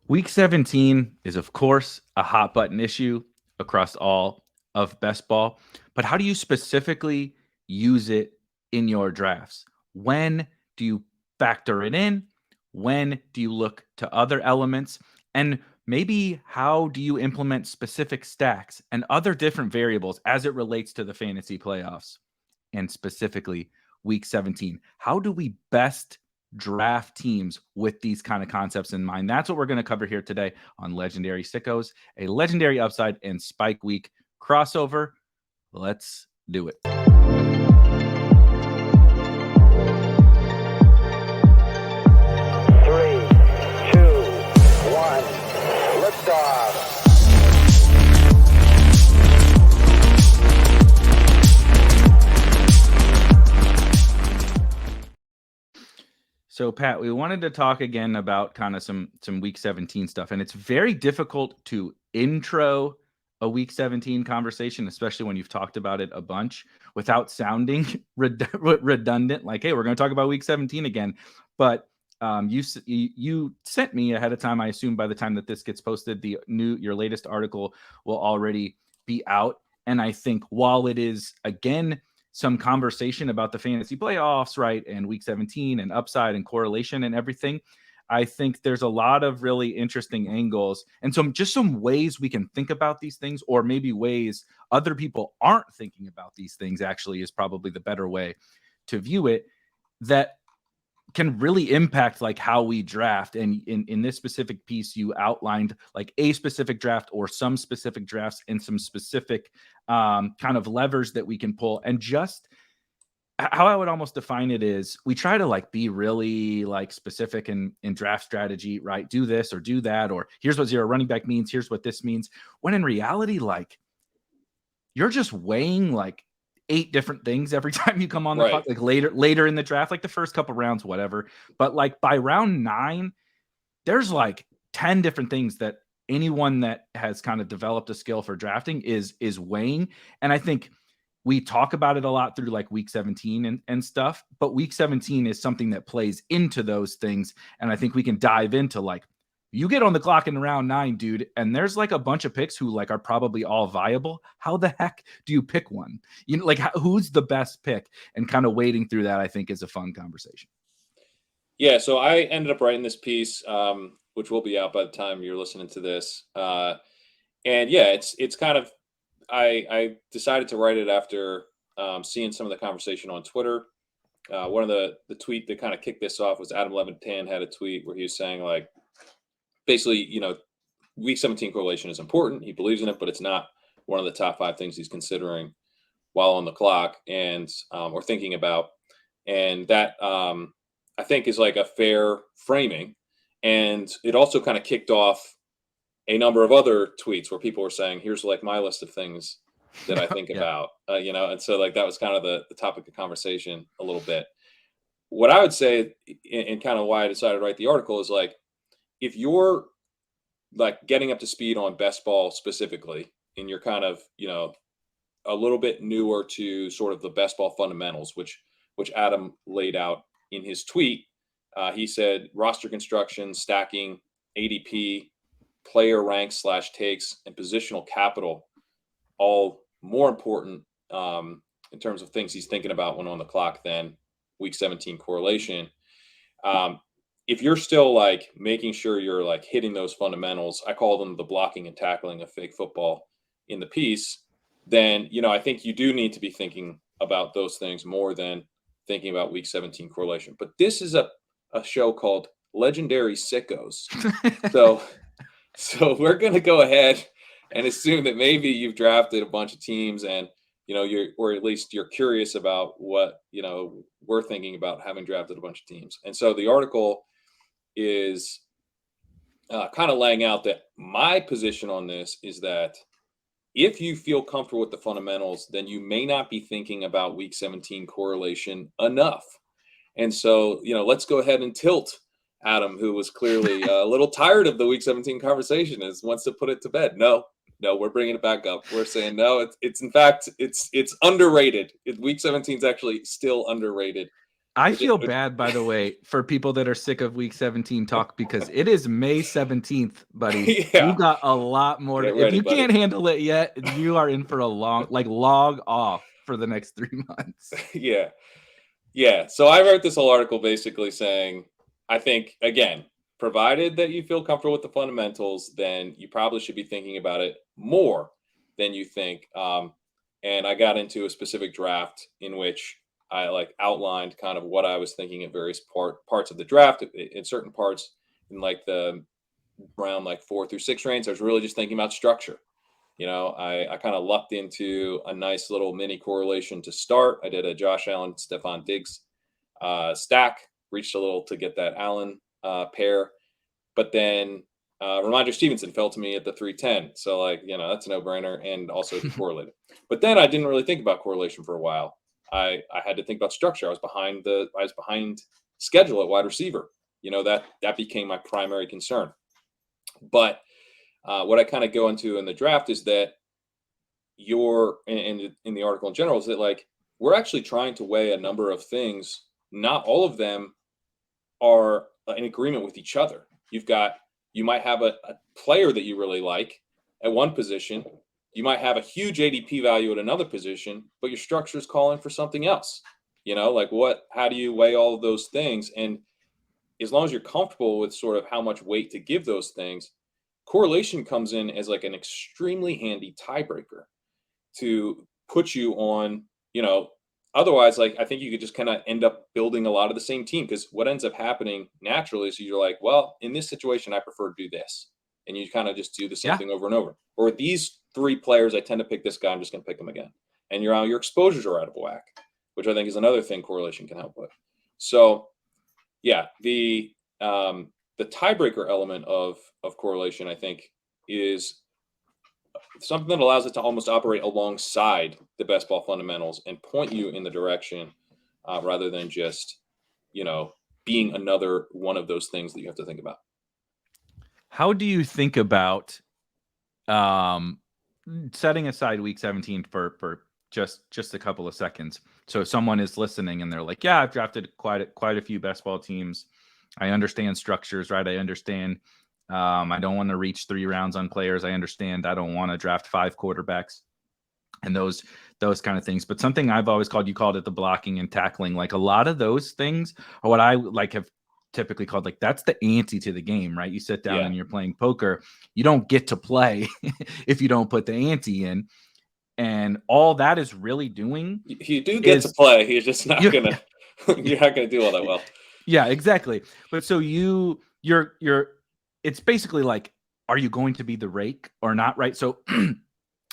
Week 17 is, of course, a hot button issue across all of best ball. But how do you specifically use it in your drafts? When do you factor it in? When do you look to other elements? And maybe how do you implement specific stacks and other different variables as it relates to the fantasy playoffs and specifically week 17? How do we best draft teams with these kind of concepts in mind? That's what we're going to cover here today on Legendary Sickos, a legendary upside and spike week crossover. Let's do it. Three, two, one, liftoff. So, Pat, we wanted to talk again about kind of some week 17 stuff, and it's very difficult to intro a week 17 conversation, especially when you've talked about it a bunch without sounding redundant. Like, hey, we're going to talk about week 17 again. But you sent me ahead of time. I assume by the time that this gets posted, your latest article will already be out. And I think while it is again some conversation about the fantasy playoffs, right, and week 17 and upside and correlation and everything, I think there's a lot of really interesting angles and some ways we can think about these things, or maybe ways other people aren't thinking about these things, actually, is probably the better way to view it, that can really impact like how we draft. And in this specific piece, you outlined like a specific draft or some specific drafts and some specific kind of levers that we can pull. And just how I would almost define it is we try to like be really like specific in draft strategy, right? Do this or do that, or here's what zero running back means, here's what this means. When in reality, like you're just weighing like 8 different things every time you come on the clock, like later in the draft, like the first couple rounds, whatever. But like by round 9, there's like 10 different things that anyone that has kind of developed a skill for drafting is weighing. And I think we talk about it a lot through like week 17 and stuff, but week 17 is something that plays into those things. And I think we can dive into like, you get on the clock in round 9, dude, and there's like a bunch of picks who like are probably all viable. How the heck do you pick one? You know, like who's the best pick? And kind of wading through that, I think, is a fun conversation. Yeah, so I ended up writing this piece, which will be out by the time you're listening to this. And yeah, it's kind of I decided to write it after seeing some of the conversation on Twitter. One of the tweet that kind of kicked this off was Adam Levitan had a tweet where he was saying like, basically, week 17 correlation is important. He believes in it, but it's not one of the top 5 things he's considering while on the clock and or thinking about. And that I think is like a fair framing. And it also kind of kicked off a number of other tweets where people were saying, here's like my list of things that I think Yeah. about, and so like that was kind of the topic of conversation a little bit. What I would say, and kind of why I decided to write the article, is like, if you're like getting up to speed on best ball specifically, and you're kind of, a little bit newer to sort of the best ball fundamentals, which Adam laid out in his tweet. He said roster construction, stacking, ADP, player ranks / takes, and positional capital, all more important in terms of things he's thinking about when on the clock than week 17 correlation. If you're still like making sure you're like hitting those fundamentals, I call them the blocking and tackling of fake football in the piece, then, I think you do need to be thinking about those things more than thinking about week 17 correlation. But this is a show called Legendary Sickos. So we're going to go ahead and assume that maybe you've drafted a bunch of teams and, or at least you're curious about what, we're thinking about having drafted a bunch of teams. And so the article is kind of laying out that my position on this is that if you feel comfortable with the fundamentals, then you may not be thinking about week 17 correlation enough. And so, let's go ahead and tilt Adam, who was clearly a little tired of the week 17 conversation, wants to put it to bed. No, we're bringing it back up. We're saying, no, it's in fact, it's underrated. Week 17 is actually still underrated. I Which is, feel bad, by the way, for people that are sick of week 17 talk because it is May 17th, buddy. You yeah, got a lot more. get If ready, you buddy. can't handle it yet, you are in for a long, like log off for the next 3 months. Yeah. Yeah. So I wrote this whole article basically saying, I think, again, provided that you feel comfortable with the fundamentals, then you probably should be thinking about it more than you think. And I got into a specific draft in which I like outlined kind of what I was thinking at various parts of the draft. In certain parts, in like the round like 4 through 6 range, I was really just thinking about structure. I kind of lucked into a nice little mini correlation to start. I did a Josh Allen, Stephon Diggs stack, reached a little to get that Allen pair. But then Ramondre Stevenson fell to me at the 310. So, like, that's a no brainer. And also he correlated. But then I didn't really think about correlation for a while. I had to think about structure. I was behind schedule at wide receiver. That became my primary concern. But what I kind of go into in the draft is that in the article in general is that like we're actually trying to weigh a number of things. Not all of them are in agreement with each other. You might have a player that you really like at one position. You might have a huge ADP value at another position, but your structure is calling for something else. Like how do you weigh all of those things? And as long as you're comfortable with sort of how much weight to give those things, correlation comes in as like an extremely handy tiebreaker to put you on, otherwise, like, I think you could just kind of end up building a lot of the same team because what ends up happening naturally is you're like, well, in this situation, I prefer to do this. And you kind of just do the same Yeah. thing over and over. Or with these 3 players, I tend to pick this guy. I'm just going to pick him again. And your exposures are out of whack, which I think is another thing correlation can help with. So, yeah, the tiebreaker element of correlation, I think, is something that allows it to almost operate alongside the best ball fundamentals and point you in the direction rather than just, being another one of those things that you have to think about. How do you think about setting aside week 17 for just a couple of seconds? So if someone is listening and they're like, yeah, I've drafted quite a few best ball teams. I understand structures, right? I understand I don't want to reach 3 rounds on players. I understand I don't want to draft 5 quarterbacks and those kind of things. But something I've always you called it the blocking and tackling. Like a lot of those things are what I like have typically called like that's the ante to the game, right? You sit down Yeah. and you're playing poker. You don't get to play if you don't put the ante in. And all that is really doing You do get to play. You're just not going to you're not going to do all that well. Yeah, exactly. But so you're it's basically like, are you going to be the rake or not? Right. So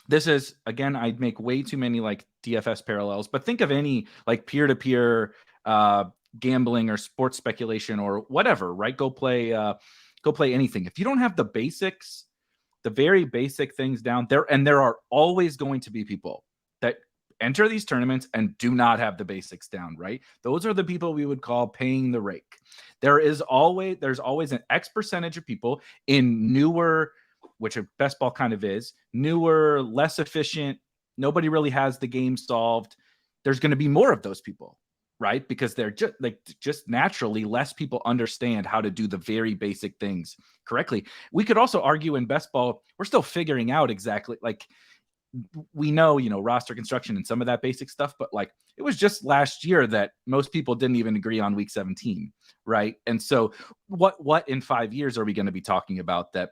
this is, again, I'd make way too many like DFS parallels, but think of any like peer-to-peer gambling or sports speculation or whatever, right? Go play anything. If you don't have the basics, the very basic things down there, and there are always going to be people that enter these tournaments and do not have the basics down, right? Those are the people we would call paying the rake. There's always an X percentage of people in newer, which a best ball kind of is, newer, less efficient, nobody really has the game solved. There's going to be more of those people, right? Because they're just naturally less people understand how to do the very basic things correctly. We could also argue in best ball, we're still figuring out exactly, like, we know, roster construction and some of that basic stuff, but like it was just last year that most people didn't even agree on week 17, right? And so what in 5 years are we going to be talking about that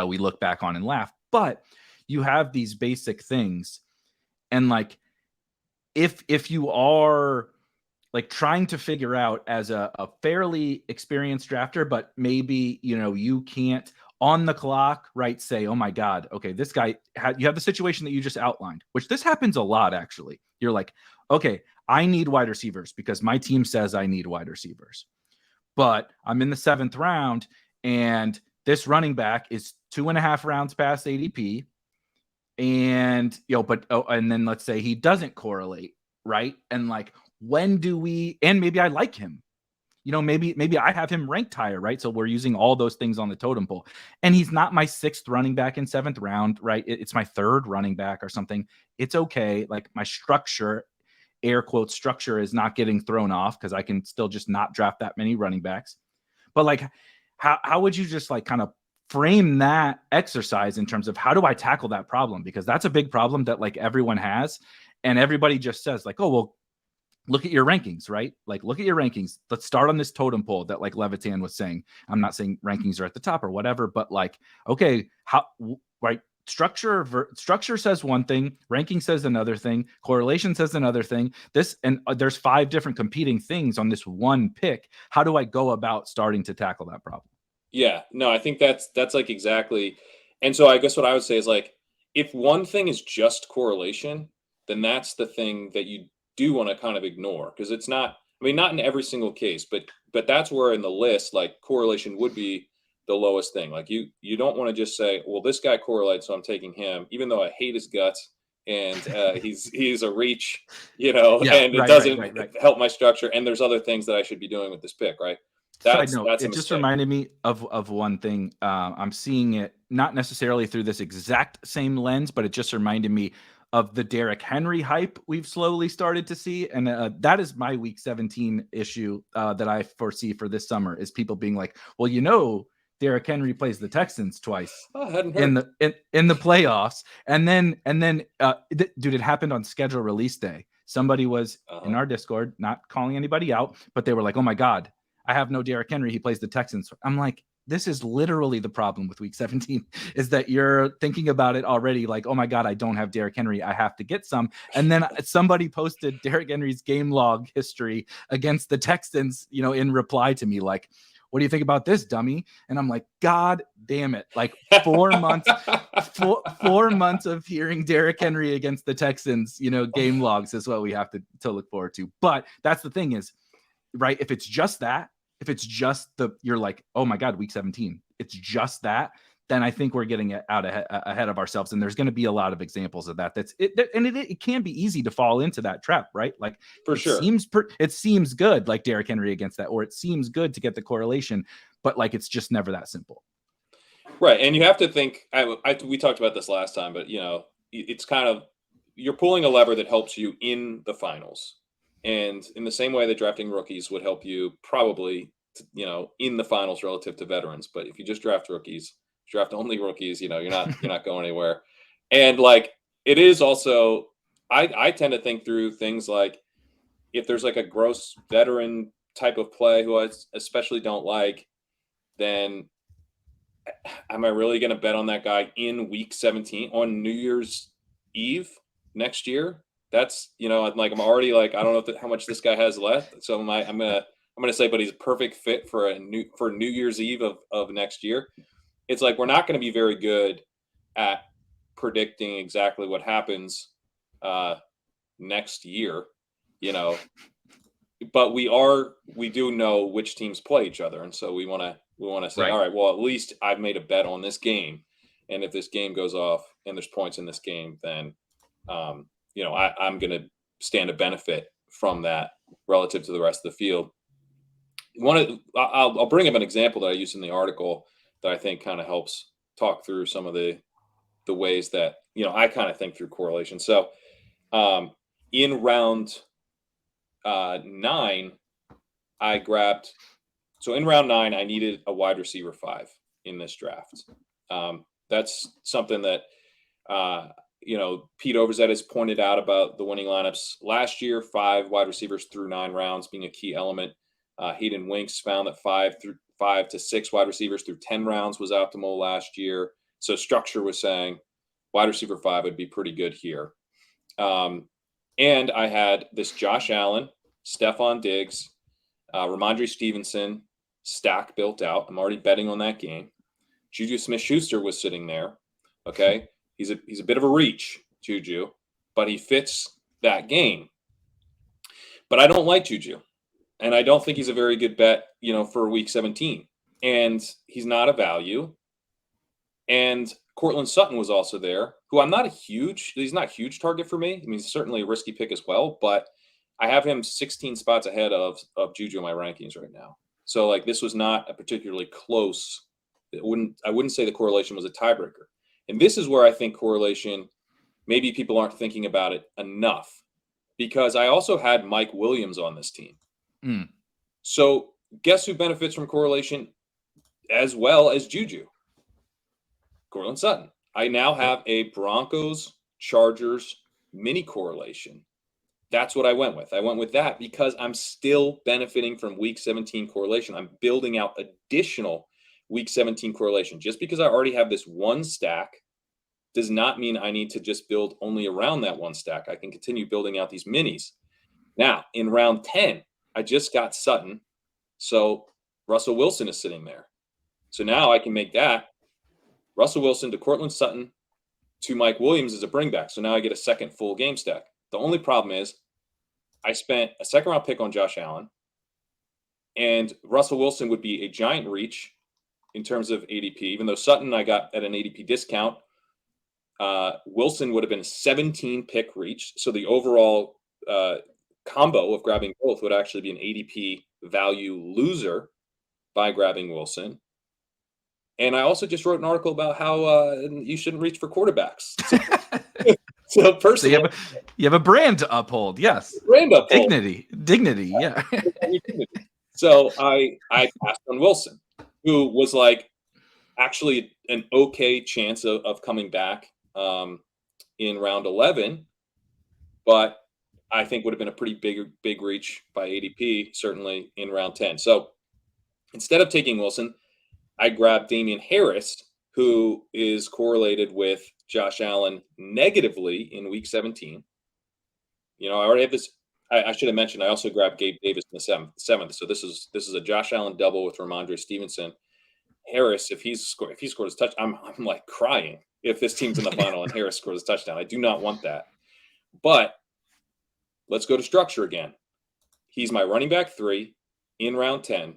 we look back on and laugh? But you have these basic things, and like if you are like trying to figure out as a fairly experienced drafter, but maybe, you can't on the clock, right, say, oh my God, okay, this guy, you have the situation that you just outlined, which this happens a lot, actually. You're like, okay, I need wide receivers because my team says I need wide receivers. But I'm in the 7th round and this running back is 2.5 rounds past ADP. And, and then let's say he doesn't correlate, right? And like, when do we, and maybe I like him, maybe I have him ranked higher, right? So we're using all those things on the totem pole, and he's not my 6th running back in 7th round, right? It's my 3rd running back or something. It's okay. Like my structure air quote structure is not getting thrown off because I can still just not draft that many running backs. But like, how would you just like kind of frame that exercise in terms of how do I tackle that problem? Because that's a big problem that like everyone has. And everybody just says like, oh, well, look at your rankings, right? Like, look at your rankings. Let's start on this totem pole that like Levitan was saying. I'm not saying rankings are at the top or whatever, but like, okay, how, right? Structure says one thing, ranking says another thing, correlation says another thing. This and there's 5 different competing things on this one pick. How do I go about starting to tackle that problem? Yeah, no, I think that's like exactly. And so I guess what I would say is like, if one thing is just correlation, then that's the thing that you do want to kind of ignore, because it's not, I mean, not in every single case, but that's where in the list, like correlation would be the lowest thing. Like you don't want to just say, well, this guy correlates, so I'm taking him, even though I hate his guts and he's a reach, Yeah, and it right, right, doesn't right, right. help my structure. And there's other things that I should be doing with this pick, right? Side That's note, that's a it just mistake. reminded me of one thing. I'm seeing it not necessarily through this exact same lens, but it just reminded me of the Derrick Henry hype we've slowly started to see. And that is my week 17 issue that I foresee for this summer, is people being like, well, Derrick Henry plays the Texans twice Oh, I hadn't in heard. the playoffs. And then dude, it happened on schedule release day. Somebody was in our Discord, not calling anybody out, but they were like, oh my God, I have no Derrick Henry. He plays the Texans. I'm like, this is literally the problem with week 17, is that you're thinking about it already like, oh my God, I don't have Derrick Henry. I have to get some. And then somebody posted Derrick Henry's game log history against the Texans, in reply to me, like, what do you think about this, dummy? And I'm like, God damn it. Like 4 months, 4 months of hearing Derrick Henry against the Texans, game logs is what we have to look forward to. But that's the thing is, right, if it's just you're like, oh my God, week 17, it's just that, then I think we're getting out ahead of ourselves. And there's going to be a lot of examples of that. It can be easy to fall into that trap, right? Like For it sure. seems good, like Derrick Henry against that, or it seems good to get the correlation, but like, it's just never that simple. Right. And you have to think, we talked about this last time, but it's kind of, you're pulling a lever that helps you in the finals. And in the same way that drafting rookies would help you probably, in the finals relative to veterans. But if you just draft rookies, draft only rookies, you're not going anywhere. And like, it is also, I tend to think through things like, if there's like a gross veteran type of play who I especially don't like, then am I really going to bet on that guy in week 17 on New Year's Eve next year? That's, I'm already like, I don't know how much this guy has left. So I'm going to say, but he's a perfect fit for New Year's Eve of next year. It's like, we're not going to be very good at predicting exactly what happens next year, but we do know which teams play each other. And so we want to say, Right. all right, well, at least I've made a bet on this game. And if this game goes off and there's points in this game, then, I'm going to stand to benefit from that relative to the rest of the field. I'll bring up an example that I used in the article that I think kind of helps talk through some of the ways that, I kind of think through correlation. So in round 9, in round 9, I needed a wide receiver 5 in this draft. That's something that, Pete Overzet has pointed out about the winning lineups last year. 5 wide receivers through 9 rounds being a key element. Hayden Winks found that 5 to 6 wide receivers through 10 rounds was optimal last year. So structure was saying wide receiver 5 would be pretty good here. And I had this Josh Allen, Stephon Diggs, Ramondre Stevenson stack built out. I'm already betting on that game. Juju Smith-Schuster was sitting there. Okay. He's a bit of a reach, Juju, but he fits that game. But I don't like Juju. And I don't think he's a very good bet, for week 17. And he's not a value. And Cortland Sutton was also there, who he's not a huge target for me. I mean, he's certainly a risky pick as well, but I have him 16 spots ahead of Juju in my rankings right now. So like, this was not a particularly close. I wouldn't say the correlation was a tiebreaker. And this is where I think correlation, maybe people aren't thinking about it enough, because I also had Mike Williams on this team. Mm. So guess who benefits from correlation as well as Juju? Courtland Sutton. I now have a Broncos Chargers mini correlation. That's what I went with. I went with that because I'm still benefiting from week 17 correlation. I'm building out additional week 17 correlation. Just because I already have this one stack does not mean I need to just build only around that one stack. I can continue building out these minis. Now, in round 10, I just got Sutton. So Russell Wilson is sitting there. So now I can make that Russell Wilson to Courtland Sutton to Mike Williams as a bringback. So now I get a second full game stack. The only problem is I spent a second round pick on Josh Allen, and Russell Wilson would be a giant reach in terms of ADP, even though Sutton I got at an ADP discount. Wilson would have been a 17 pick reach. So the overall combo of grabbing both would actually be an ADP value loser by grabbing Wilson. And I also just wrote an article about how you shouldn't reach for quarterbacks. So personally, So you have a brand to uphold. Yes. Brand uphold. Dignity. Yeah. So I passed on Wilson, who was like actually an okay chance of coming back in round 11, but I think would have been a pretty big reach by ADP, certainly in round 10. So instead of taking Wilson, I grabbed Damian Harris, who is correlated with Josh Allen negatively in week 17. I already have this. I should have mentioned I also grabbed Gabe Davis in the seventh. So this is a Josh Allen double with Ramondre Stevenson. Harris, if he scored his touch, I'm like crying if this team's in the final and Harris scores a touchdown. I do not want that. But let's go to structure again. He's my running back 3 in round 10.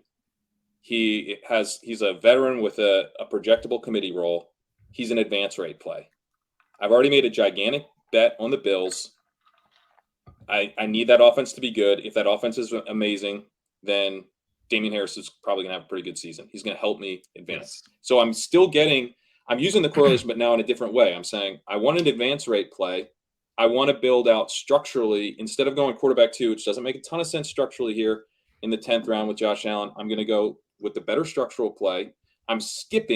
He's a veteran with a projectable committee role. He's an advance rate play. I've already made a gigantic bet on the Bills. I need that offense to be good. If that offense is amazing, then Damian Harris is probably going to have a pretty good season. He's going to help me advance. Yes. So I'm using the correlation, but now in a different way. I'm saying I want an advance rate play. I want to build out structurally instead of going quarterback 2, which doesn't make a ton of sense structurally here in the 10th round with Josh Allen. I'm going to go with the better structural play. I've skipped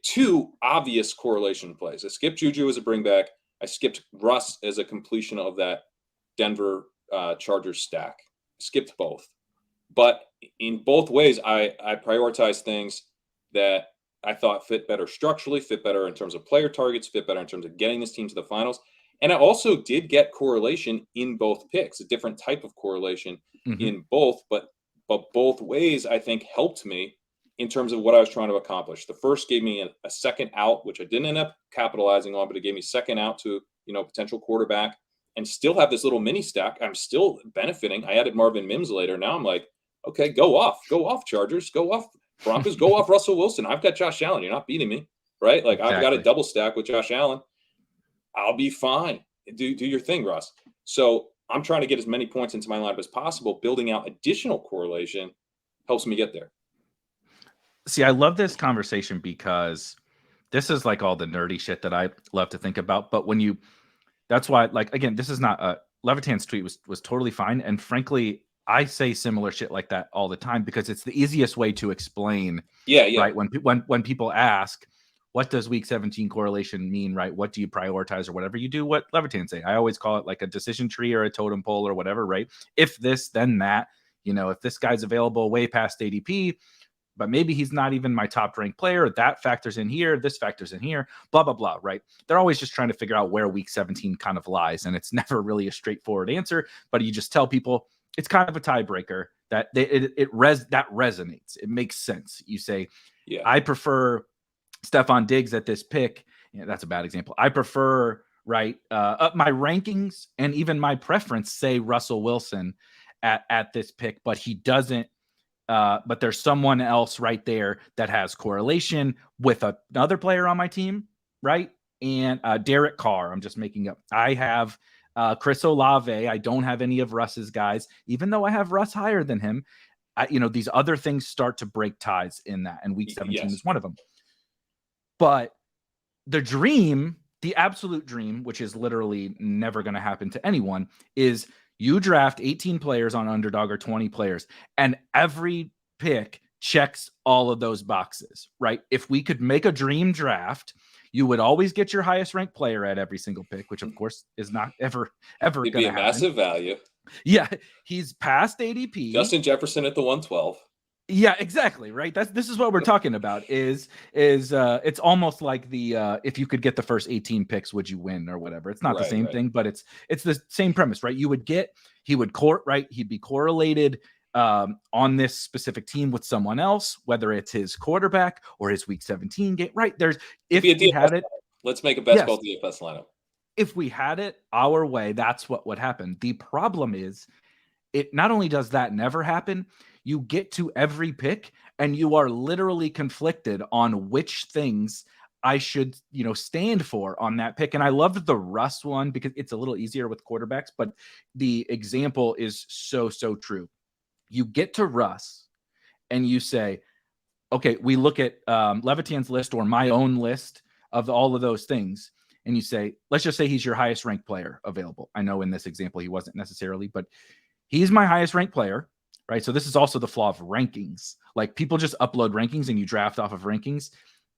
2 obvious correlation plays. I skipped Juju as a bringback. I skipped Russ as a completion of that Denver Chargers stack. Skipped both. But in both ways, I prioritized things that I thought fit better structurally, fit better in terms of player targets, fit better in terms of getting this team to the finals. And I also did get correlation in both picks, a different type of correlation in both, but both ways I think helped me in terms of what I was trying to accomplish. The first gave me a second out, which I didn't end up capitalizing on, but it gave me second out to, potential quarterback and still have this little mini stack. I'm still benefiting. I added Marvin Mims later. Now I'm like, okay, go off Chargers, go off Broncos, go off Russell Wilson. I've got Josh Allen. You're not beating me, right? Like exactly. I've got a double stack with Josh Allen. I'll be fine. Do your thing, Russ. So I'm trying to get as many points into my lineup as possible. Building out additional correlation helps me get there. See, I love this conversation because this is like all the nerdy shit that I love to think about. But that's why, like, again, this is not Levitan's tweet was totally fine. And frankly, I say similar shit like that all the time because it's the easiest way to explain. Yeah. Right. When people ask, what does week 17 correlation mean? Right. What do you prioritize or whatever you do? What Levitan say? I always call it like a decision tree or a totem pole or whatever. Right. If this, then that, if this guy's available way past ADP, but maybe he's not even my top ranked player, that factors in here, this factors in here, blah, blah, blah. Right. They're always just trying to figure out where week 17 kind of lies. And it's never really a straightforward answer, but you just tell people it's kind of a tiebreaker that that resonates. It makes sense. You say, yeah, I prefer Stephon Diggs at this pick. That's a bad example. I prefer, right, my rankings and even my preference say Russell Wilson at this pick, but he doesn't. But there's someone else right there that has correlation with another player on my team, right? And Derek Carr, I'm just making up. I have Chris Olave. I don't have any of Russ's guys, even though I have Russ higher than him. These other things start to break ties in that, and week 17 is one of them. But the dream the absolute dream, which is literally never going to happen to anyone, is you draft 18 players on underdog or 20 players, and every pick checks all of those boxes, right? If we could make a dream draft, you would always get your highest ranked player at every single pick, which of course is not ever It'd going be to a happen. massive value. Yeah, he's past ADP. Justin Jefferson at the 112. Yeah, exactly. Right. This is what we're talking about. Is it's almost like the if you could get the first 18 picks, would you win or whatever? It's not the same thing, but it's the same premise, right? He would he'd be correlated on this specific team with someone else, whether it's his quarterback or his week 17 game. Right. If we had it, let's make a best ball DFS lineup. If we had it our way, that's what would happen. The problem is, it not only does that never happen, you get to every pick and you are literally conflicted on which things I should, stand for on that pick. And I loved the Russ one because it's a little easier with quarterbacks, but the example is so true. You get to Russ and you say, okay, we look at Levitan's list or my own list of all of those things. And you say, let's just say he's your highest ranked player available. I know in this example, he wasn't necessarily, but he's my highest ranked player, right? So this is also the flaw of rankings. Like people just upload rankings and you draft off of rankings.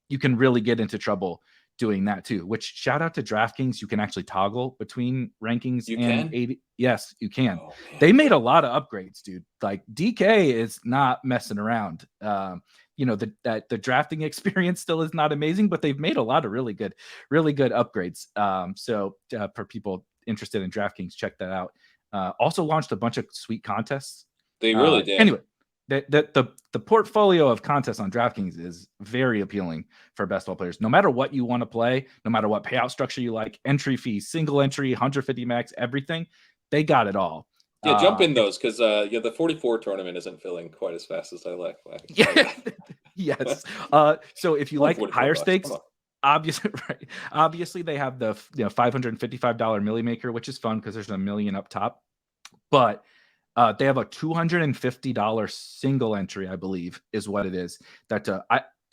You can really get into trouble doing that too, which shout out to DraftKings. You can actually toggle between rankings and 80. Yes, you can. Oh, they made a lot of upgrades, dude. Like DK is not messing around. The drafting experience still is not amazing, but they've made a lot of really good upgrades. So for people interested in DraftKings, check that out. Also launched a bunch of sweet contests. They really did. Anyway, the portfolio of contests on DraftKings is very appealing for best ball players. No matter what you want to play, no matter what payout structure you like, entry fee, single entry, 150 max, everything, they got it all. Yeah, jump in those because the 44 tournament isn't filling quite as fast as I like. Yes. So if you like higher stakes, obviously they have the $555 Millie Maker, which is fun because there's $1 million up top. But they have a $250 single entry, I believe, is what it is.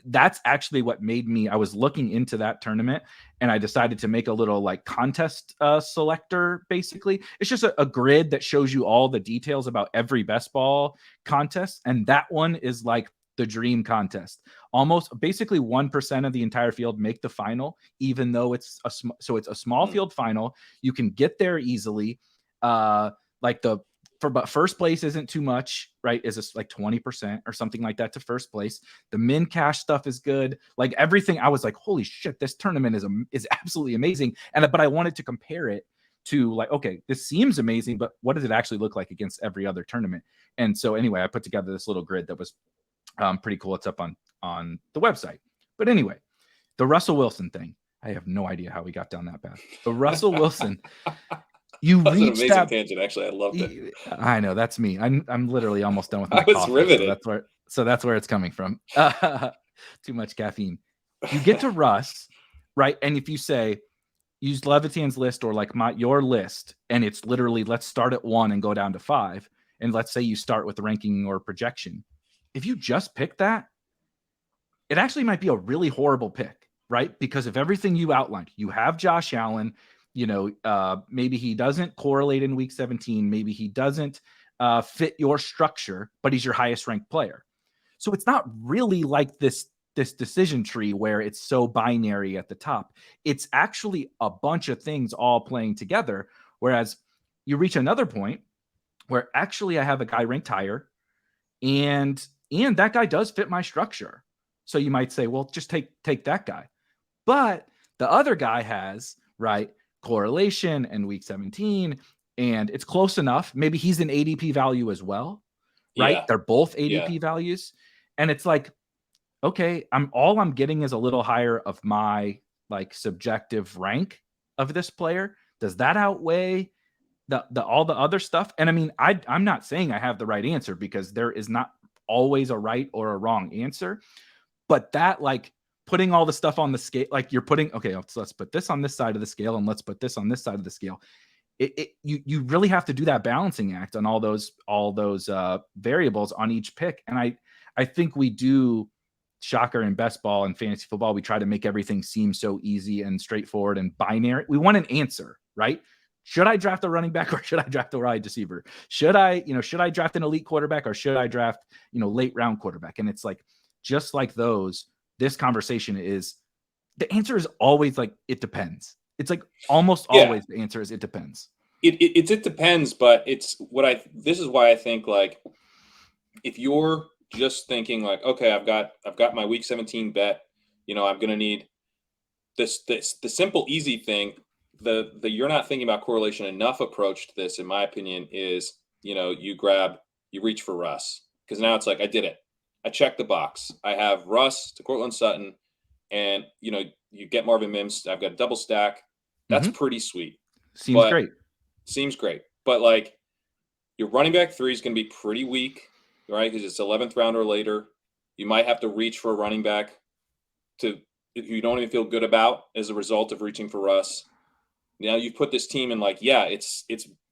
That's actually what made me. I was looking into that tournament, and I decided to make a little like contest selector. Basically, it's just a grid that shows you all the details about every best ball contest, and that one is like the dream contest. Almost basically 1% of the entire field make the final, even though it's a small field final. You can get there easily. But first place isn't too much, right? Is this like 20% or something like that to first place? The min cash stuff is good. Like everything, I was like, holy shit, this tournament is absolutely amazing. But I wanted to compare it to like, okay, this seems amazing, but what does it actually look like against every other tournament? And so anyway, I put together this little grid that was pretty cool. It's up on the website. But anyway, the Russell Wilson thing, I have no idea how we got down that path. The Russell Wilson. That's an amazing tangent. Actually, I loved it. I know that's me. I'm literally almost done with my coffee. Riveted. So that's where it's coming from. Too much caffeine. You get to Russ, right? And if you say use Levitan's list or like your list, and it's literally let's start at 1 and go down to 5, and let's say you start with the ranking or projection. If you just pick that, it actually might be a really horrible pick, right? Because of everything you outlined, you have Josh Allen. Maybe he doesn't correlate in week 17. Maybe he doesn't fit your structure, but he's your highest ranked player. So it's not really like this decision tree where it's so binary at the top. It's actually a bunch of things all playing together. Whereas you reach another point where actually I have a guy ranked higher and that guy does fit my structure. So you might say, well, just take that guy. But the other guy has, right, correlation and week 17, and it's close enough. Maybe he's an ADP value as well, right? Yeah. They're both ADP values. And it's like, okay, I'm getting is a little higher of my like subjective rank of this player. Does that outweigh the all the other stuff? And I mean, I'm not saying I have the right answer because there is not always a right or a wrong answer, but that like putting all the stuff on the scale, like you're putting, okay, let's put this on this side of the scale and let's put this on this side of the scale. You really have to do that balancing act on all those variables on each pick. And I think we do shocker in best ball and fantasy football, we try to make everything seem so easy and straightforward and binary. We want an answer, right? Should I draft a running back or should I draft a wide receiver? Should I draft an elite quarterback or should I draft, late round quarterback? And it's like, just like those, this conversation is, the answer is always like, it depends. It's like almost always the answer is it depends. It depends, but this is why I think, like, if you're just thinking like, okay, I've got my week 17 bet, I'm going to need the simple, easy thing. The you're not thinking about correlation enough approach to this, in my opinion, is, you reach for Russ, because now it's like, I did it. I checked the box. I have Russ to Cortland Sutton, and you get Marvin Mims. I've got a double stack. That's pretty sweet. Seems great. But like, your running back 3 is going to be pretty weak, right? Because it's 11th round or later. You might have to reach for a running back if you don't even feel good about as a result of reaching for Russ. Now you've put this team in, like, it's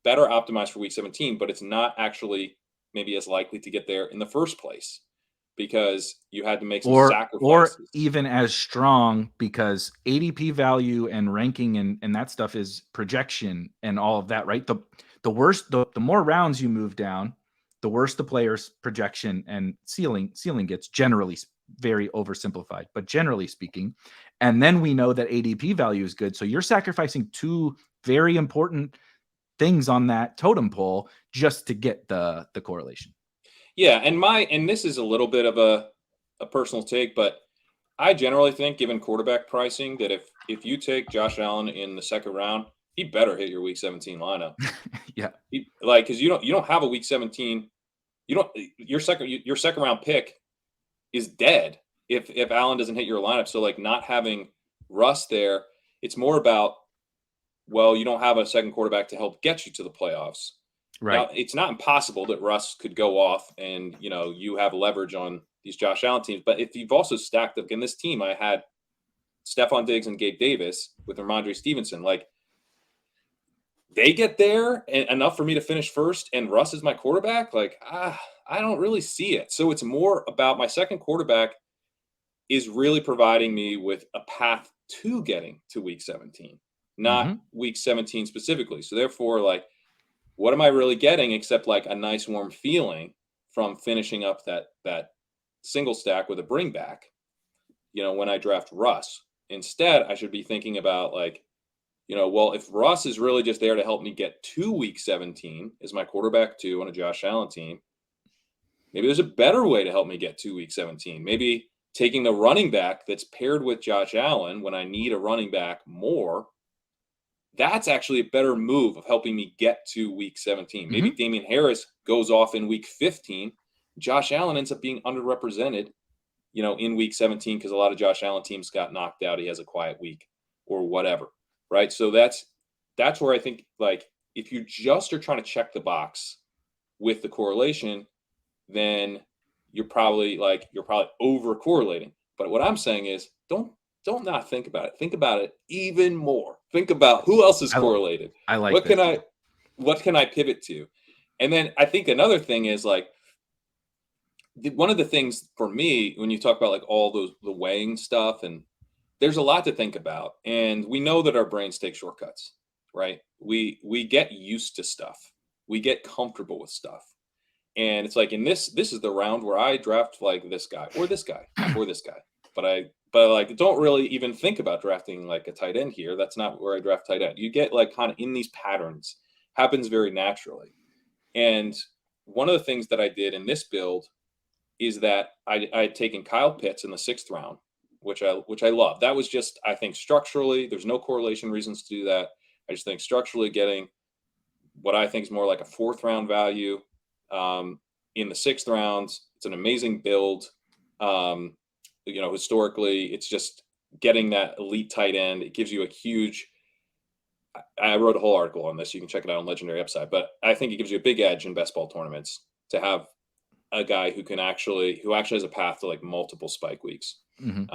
better optimized for week 17, but it's not actually maybe as likely to get there in the first place, because you had to make some sacrifices. Or even as strong, because ADP value and ranking and that stuff is projection and all of that, right? The more rounds you move down, the worse the player's projection and ceiling gets, generally, very oversimplified, but generally speaking. And then we know that ADP value is good. So you're sacrificing 2 very important things on that totem pole just to get the correlation. Yeah, and this is a little bit of a personal take, but I generally think, given quarterback pricing, that if you take Josh Allen in the second round, he better hit your week 17 lineup. Yeah, because you don't have a week 17. Your second round pick is dead if Allen doesn't hit your lineup. So, like, not having Russ there, it's more about, well, you don't have a second quarterback to help get you to the playoffs. right. Now, it's not impossible that Russ could go off and, you have leverage on these Josh Allen teams. But if you've also stacked up in this team, I had Stephon Diggs and Gabe Davis with Ramondre Stevenson. Like, they get there and enough for me to finish first, and Russ is my quarterback. Like, I don't really see it. So it's more about my second quarterback is really providing me with a path to getting to week 17, not week 17 specifically. So therefore, like, what am I really getting except, like, a nice warm feeling from finishing up that single stack with a bring back, when I draft Russ? Instead, I should be thinking about, like, well, if Russ is really just there to help me get to week 17 as my quarterback 2 on a Josh Allen team, maybe there's a better way to help me get to week 17. Maybe taking the running back that's paired with Josh Allen when I need a running back more, that's actually a better move of helping me get to week 17. Maybe Damian Harris goes off in week 15. Josh Allen ends up being underrepresented, in week 17, because a lot of Josh Allen teams got knocked out. He has a quiet week or whatever, right? So that's where I think, like, if you just are trying to check the box with the correlation, then you're probably over correlating. But what I'm saying is, don't not think about it. Think about it even more. Think about who else is correlated. I like what can I pivot to? And then I think another thing is, like, one of the things for me, when you talk about, like, all the weighing stuff, and there's a lot to think about, and we know that our brains take shortcuts, right? We get used to stuff. We get comfortable with stuff. And it's like, in this is the round where I draft, like, this guy or this guy or this guy. But like, don't really even think about drafting, like, a tight end here. That's not where I draft tight end. You get, like, kind of in these patterns, happens very naturally. And one of the things that I did in this build is that I had taken Kyle Pitts in the 6th round, which I love. That was just, I think, structurally, there's no correlation reasons to do that. I just think structurally getting what I think is more like a 4th round value in the 6th rounds. It's an amazing build. Historically, it's just getting that elite tight end. It gives you a huge, I wrote a whole article on this. You can check it out on Legendary Upside, but I think it gives you a big edge in best ball tournaments to have a guy who actually has a path to, like, multiple spike weeks. And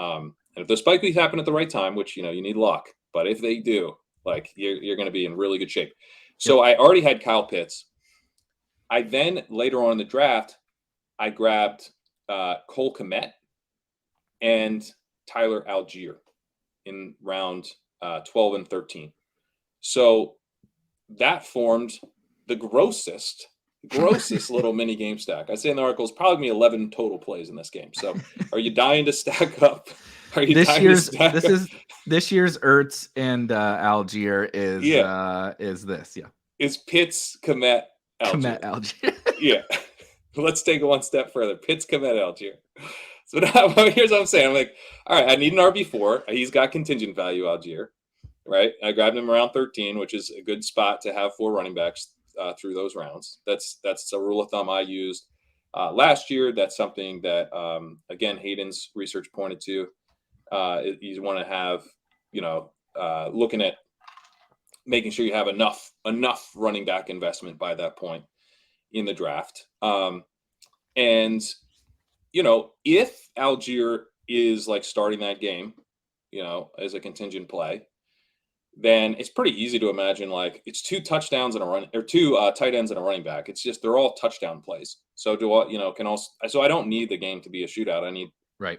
if those spike weeks happen at the right time, which, you need luck, but if they do, like, you're going to be in really good shape. So I already had Kyle Pitts. I then, later on in the draft, I grabbed Cole Kmet, and Tyler Algier in round 12 and 13. So that formed the grossest little mini game stack. I say in the article, it's probably me 11 total plays in this game. So are you dying to stack up? Are you This dying year's to stack this up? is this year's Ertz and Algier is this, yeah. Is Pitts, Komet, Algier. Komet Algier. Yeah. Let's take it one step further. Pitts, Komet, Algier. So now here's what I'm saying. I'm like, all right, I need an RB4. He's got contingent value, Algier, right? I grabbed him around 13, which is a good spot to have 4 running backs through those rounds. That's a rule of thumb I used last year. That's something that, again, Hayden's research pointed to. You want to have, looking at making sure you have enough running back investment by that point in the draft. And, if Algier is like starting that game, as a contingent play, then it's pretty easy to imagine like it's 2 touchdowns and a run, or 2 tight ends and a running back. It's just they're all touchdown plays. So so I don't need the game to be a shootout. I need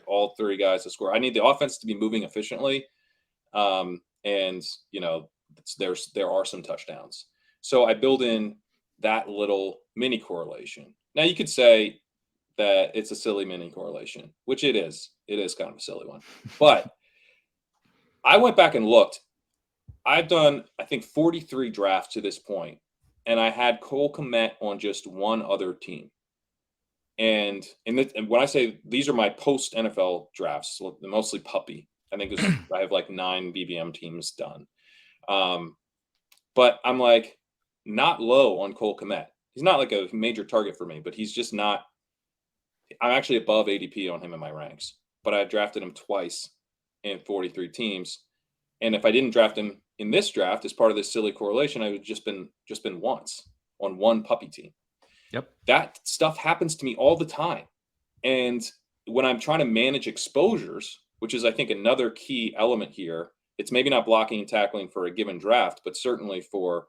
all 3 guys to score. I need the offense to be moving efficiently, and there are some touchdowns. So I build in that little mini correlation. Now you could say that it's a silly mini correlation, which it is. It is kind of a silly one, but I went back and looked. I've done, I think, 43 drafts to this point, and I had Cole Kmet on just one other team. And when I say these are my post NFL drafts, mostly puppy, I think I have like 9 BBM teams done. But I'm like not low on Cole Kmet. He's not like a major target for me, but he's just not. I'm actually above ADP on him in my ranks, but I drafted him twice in 43 teams. And if I didn't draft him in this draft as part of this silly correlation, I would just been once on one puppy team. Yep. That stuff happens to me all the time. And when I'm trying to manage exposures, which is, I think, another key element here, it's maybe not blocking and tackling for a given draft, but certainly for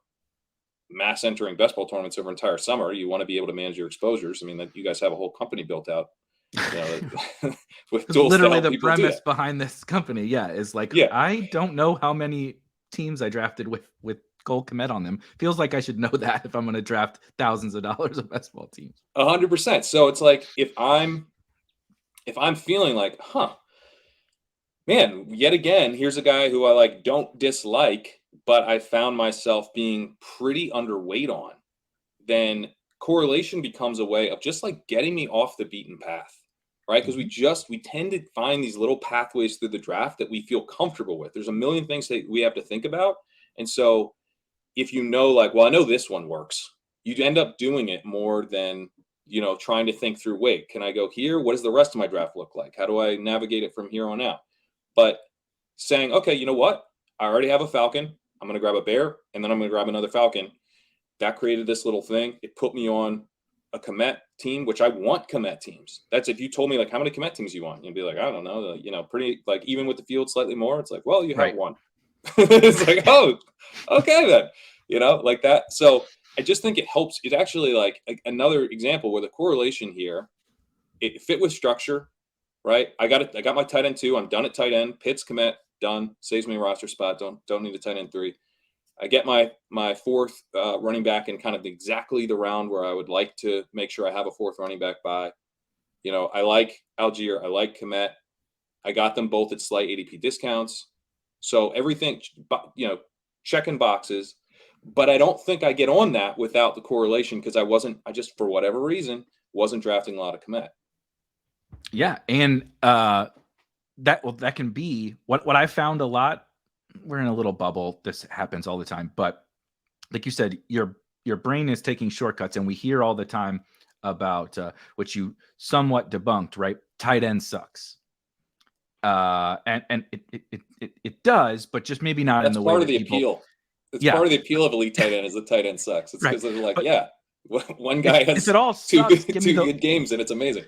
mass entering best ball tournaments over entire summer, you want to be able to manage your exposures. I mean, you guys have a whole company built out. With literally the premise behind this company, is like, I don't know how many teams I drafted with Cole Kmet on them. Feels like I should know that if I'm going to draft thousands of dollars of best ball teams. 100%. So it's like if I'm feeling like, man, yet again, here's a guy who I don't dislike, but I found myself being pretty underweight on, then correlation becomes a way of just like getting me off the beaten path, right? Because we tend to find these little pathways through the draft that we feel comfortable with. There's a million things that we have to think about. And so if I know this one works, you end up doing it more than, trying to think through, wait, can I go here? What does the rest of my draft look like? How do I navigate it from here on out? But saying, okay, you know what? I already have a Falcon. I'm going to grab a Bear, and then I'm going to grab another Falcon. That created this little thing. It put me on a Komet team, which I want Komet teams. That's if you told me how many Komet teams you want, you'd be like, I don't know, pretty even with the field slightly more. It's like, well, you have one. It's like, oh, okay then, like that. So I just think it helps. It's actually like another example where the correlation here, it fit with structure, right? I got my tight end 2. I'm done at tight end. Pitts, Komet, done. Saves me a roster spot. Don't need a tight end 3. I get my 4th running back in kind of exactly the round where I would like to make sure I have a 4th running back by. I like Algier. I like Komet. I got them both at slight ADP discounts. So everything, checking boxes. But I don't think I get on that without the correlation because I just, for whatever reason, wasn't drafting a lot of Komet. Yeah. And that can be what I found a lot. We're in a little bubble. This happens all the time. But like you said, your brain is taking shortcuts, and we hear all the time about which you somewhat debunked, right? Tight end sucks. And it does, but just maybe not in the way part of that the appeal. It's part of the appeal of elite tight end is the tight end sucks. It's because they're like, one guy has if it all sucks, two good games and it's amazing.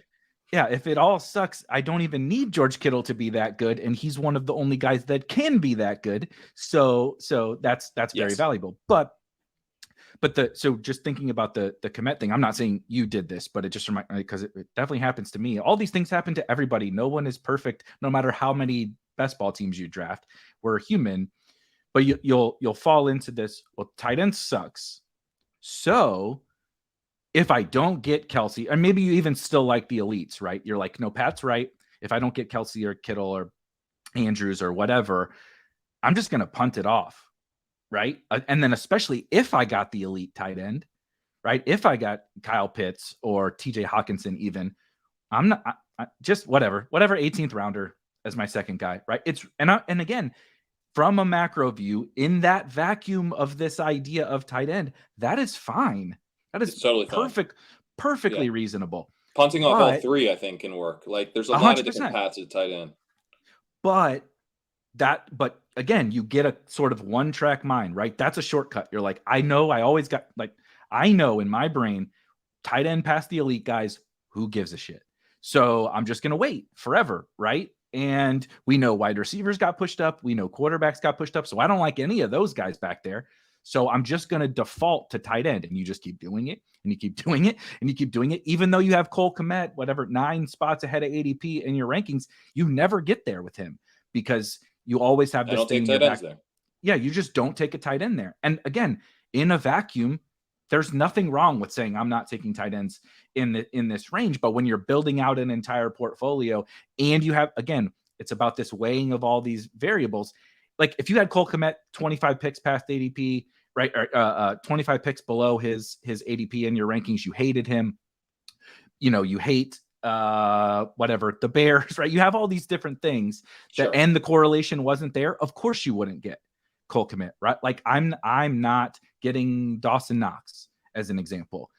Yeah, if it all sucks, I don't even need George Kittle to be that good, and he's one of the only guys that can be that good. So that's very valuable. But But so just thinking about the Komet thing, I'm not saying you did this, but it just reminds me, because it definitely happens to me. All these things happen to everybody. No one is perfect, no matter how many best ball teams you draft. We're human, but you'll fall into this. Well, tight end sucks. So if I don't get Kelsey, and maybe you even still like the elites, right? You're like, no, Pat's right. If I don't get Kelsey or Kittle or Andrews or whatever, I'm just going to punt it off, right? And then especially if I got the elite tight end, right? If I got Kyle Pitts or TJ Hawkinson, even, I'm not just whatever 18th rounder as my second guy, right? It's and again, from a macro view, in that vacuum of this idea of tight end, that is fine. That is It's totally perfect, fine. perfectly Yeah. reasonable. Punting off all But three, I think, can work. Like, there's a lot of different 100%. paths at tight end. But again, you get a sort of one track mind, right? That's a shortcut. You're like, I know in my brain, tight end past the elite guys, who gives a shit? So I'm just going to wait forever, right? And we know wide receivers got pushed up. We know quarterbacks got pushed up. So I don't like any of those guys back there. So I'm just going to default to tight end. And you just keep doing it and you keep doing it and you keep doing it. Even though you have Cole Kmet, whatever, 9 spots ahead of ADP in your rankings, you never get there with him because you always have I this don't thing take in your tight ends back. there. Yeah, you just don't take a tight end there. And again, in a vacuum, there's nothing wrong with saying I'm not taking tight ends in this range. But when you're building out an entire portfolio and you have, again, it's about this weighing of all these variables. Like if you had Cole Kmet 25 picks past ADP, right, or 25 picks below his ADP in your rankings, you hated him. You hate whatever the Bears, right? You have all these different things that, Sure. and the correlation wasn't there. Of course, you wouldn't get Cole Kmet, right? Like I'm not getting Dawson Knox as an example.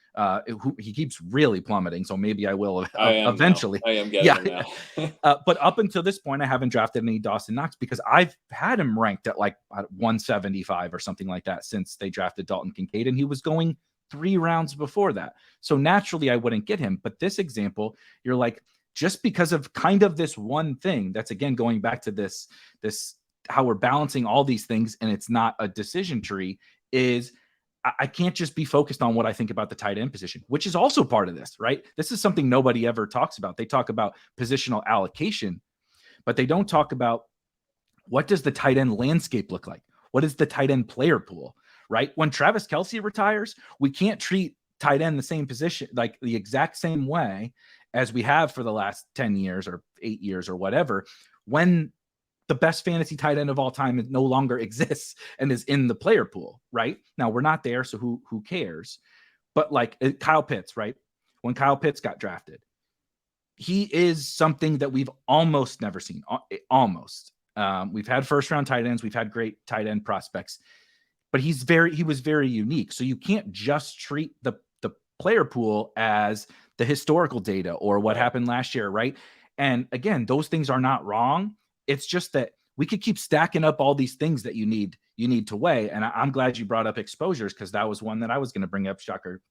He keeps really plummeting, so maybe I will I am eventually. now. I am Yeah, getting him now. but up until this point, I haven't drafted any Dawson Knox because I've had him ranked at like 175 or something like that since they drafted Dalton Kincaid, and he was going 3 rounds before that. So naturally, I wouldn't get him. But this example, you're like, just because of kind of this one thing, that's again going back to this how we're balancing all these things, and it's not a decision tree, is I can't just be focused on what I think about the tight end position, which is also part of this, right? This is something nobody ever talks about. They talk about positional allocation, but they don't talk about what does the tight end landscape look like? What is the tight end player pool, right? When Travis Kelce retires, we can't treat tight end the same position, like the exact same way as we have for the last 10 years or 8 years or whatever, when the best fantasy tight end of all time no longer exists and is in the player pool, right? Now we're not there, so who cares? But like Kyle Pitts, right? When Kyle Pitts got drafted, he is something that we've almost never seen. Almost. We've had first round tight ends, we've had great tight end prospects, but he was very unique. So you can't just treat the player pool as the historical data or what happened last year, right? And again, those things are not wrong. It's just that we could keep stacking up all these things that you need to weigh. And I'm glad you brought up exposures because that was one that I was going to bring up. Shocker.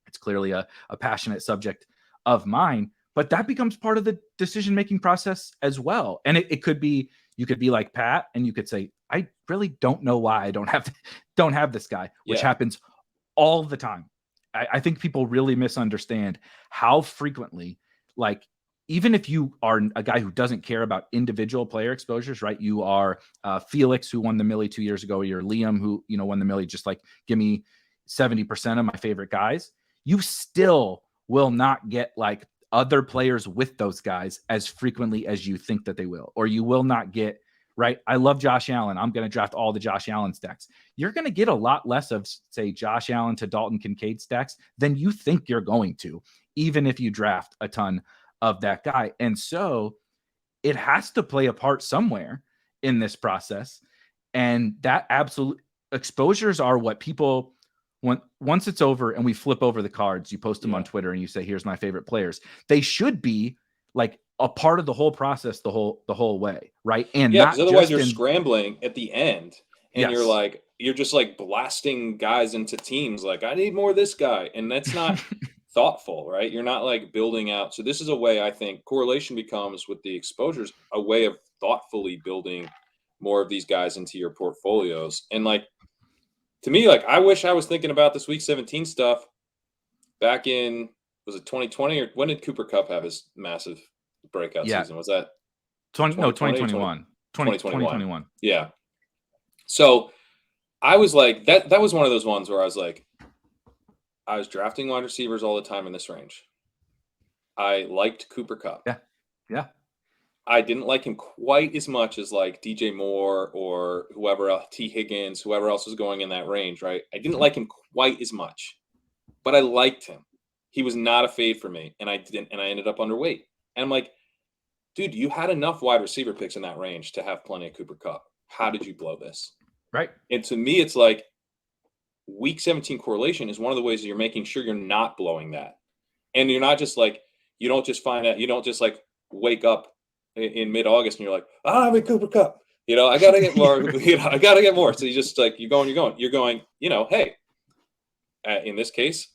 It's clearly a passionate subject of mine, but that becomes part of the decision-making process as well. And it could be, you could be like Pat and you could say, I really don't know why I don't have this guy, which happens all the time. I think people really misunderstand how frequently, like, even if you are a guy who doesn't care about individual player exposures, right? You are Felix, who won the Millie 2 years ago. You're Liam, who, won the Millie, just like, give me 70% of my favorite guys. You still will not get like other players with those guys as frequently as you think that they will, or you will not get, right? I love Josh Allen. I'm going to draft all the Josh Allen stacks. You're going to get a lot less of, say, Josh Allen to Dalton Kincaid stacks than you think you're going to, even if you draft a ton of that guy. And so it has to play a part somewhere in this process. And that absolute exposures are what people, once it's over and we flip over the cards, you post them on Twitter and you say, here's my favorite players. They should be like a part of the whole process, the whole way. Right. And because not otherwise just you're scrambling at the end and you're just like blasting guys into teams. Like, I need more of this guy. And that's not thoughtful, right? You're not like building out. So this is a way, I think, correlation becomes with the exposures, a way of thoughtfully building more of these guys into your portfolios. And like, to me, like, I wish I was thinking about this week 17 stuff back in, was it 2020, or when did Cooper Kupp have his massive breakout Yeah. season? Was that 2021. 2021? 2021. Yeah. So I was like, that was one of those ones where I was like, I was drafting wide receivers all the time in this range. I liked Cooper Kupp. Yeah. Yeah. I didn't like him quite as much as like DJ Moore or whoever else, T. Higgins, whoever else was going in that range, right? I didn't like him quite as much, but I liked him. He was not a fade for me, and I ended up underweight. And I'm like, dude, you had enough wide receiver picks in that range to have plenty of Cooper Kupp. How did you blow this? Right. And to me, it's like week 17 correlation is one of the ways that you're making sure you're not blowing that. And you're not just like, you don't just find out, you don't just like wake up in mid-August and you're like, I'm in Cooper Kupp. I got to get more, I got to get more. So you just like, you're going, hey, in this case,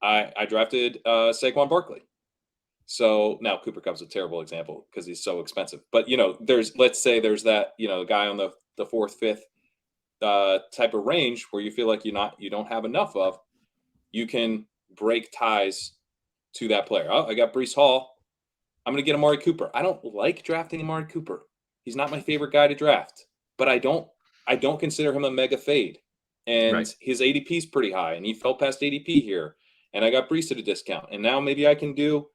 I drafted Saquon Barkley. So now Cooper Kupp's a terrible example because he's so expensive. But, let's say there's that, guy on the fourth, fifth type of range where you feel like you don't have enough of, you can break ties to that player. Oh, I got Breece Hall. I'm going to get Amari Cooper. I don't like drafting Amari Cooper. He's not my favorite guy to draft, but I don't consider him a mega fade. And Right. his ADP is pretty high, and he fell past ADP here. And I got Breece at a discount. And now maybe I can do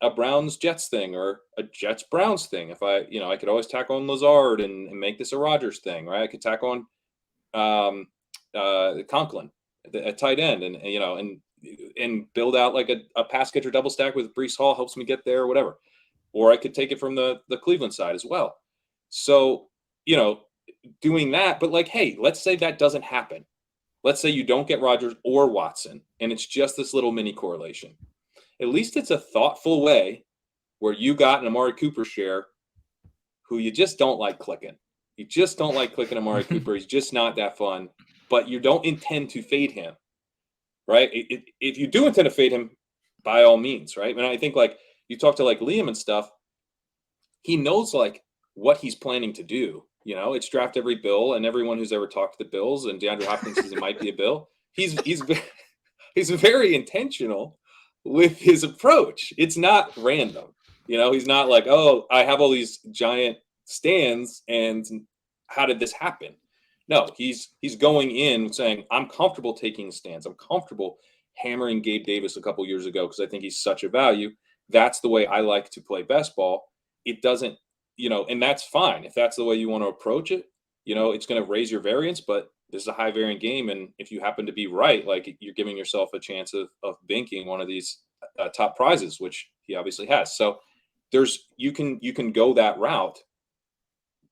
a Browns Jets thing or a Jets Browns thing. If I could always tack on Lazard and make this a Rodgers thing, right? I could tack on Conklin at tight end, and build out like a pass catcher double stack with Breece Hall helps me get there or whatever. Or I could take it from the Cleveland side as well. So, doing that, but like, hey, let's say that doesn't happen. Let's say you don't get Rodgers or Watson, and it's just this little mini correlation. At least it's a thoughtful way where you got an Amari Cooper share who you just don't like clicking. You just don't like clicking Amari Cooper. He's just not that fun, but you don't intend to fade him, right? If you do intend to fade him, by all means, right? And I think like you talk to like Liam and stuff, he knows like what he's planning to do. It's draft every Bill, and everyone who's ever talked to the Bills, and DeAndre Hopkins says he might be a Bill. He's very intentional with his approach. It's not random. He's not like, oh, I have all these giant stands and how did this happen? No, he's going in saying, I'm comfortable taking stands. I'm comfortable hammering Gabe Davis a couple years ago because I think he's such a value. That's the way I like to play best ball. It doesn't, and that's fine. If that's the way you want to approach it, it's going to raise your variance, but this is a high variant game. And if you happen to be right, like you're giving yourself a chance of binking one of these top prizes, which he obviously has. So you can go that route.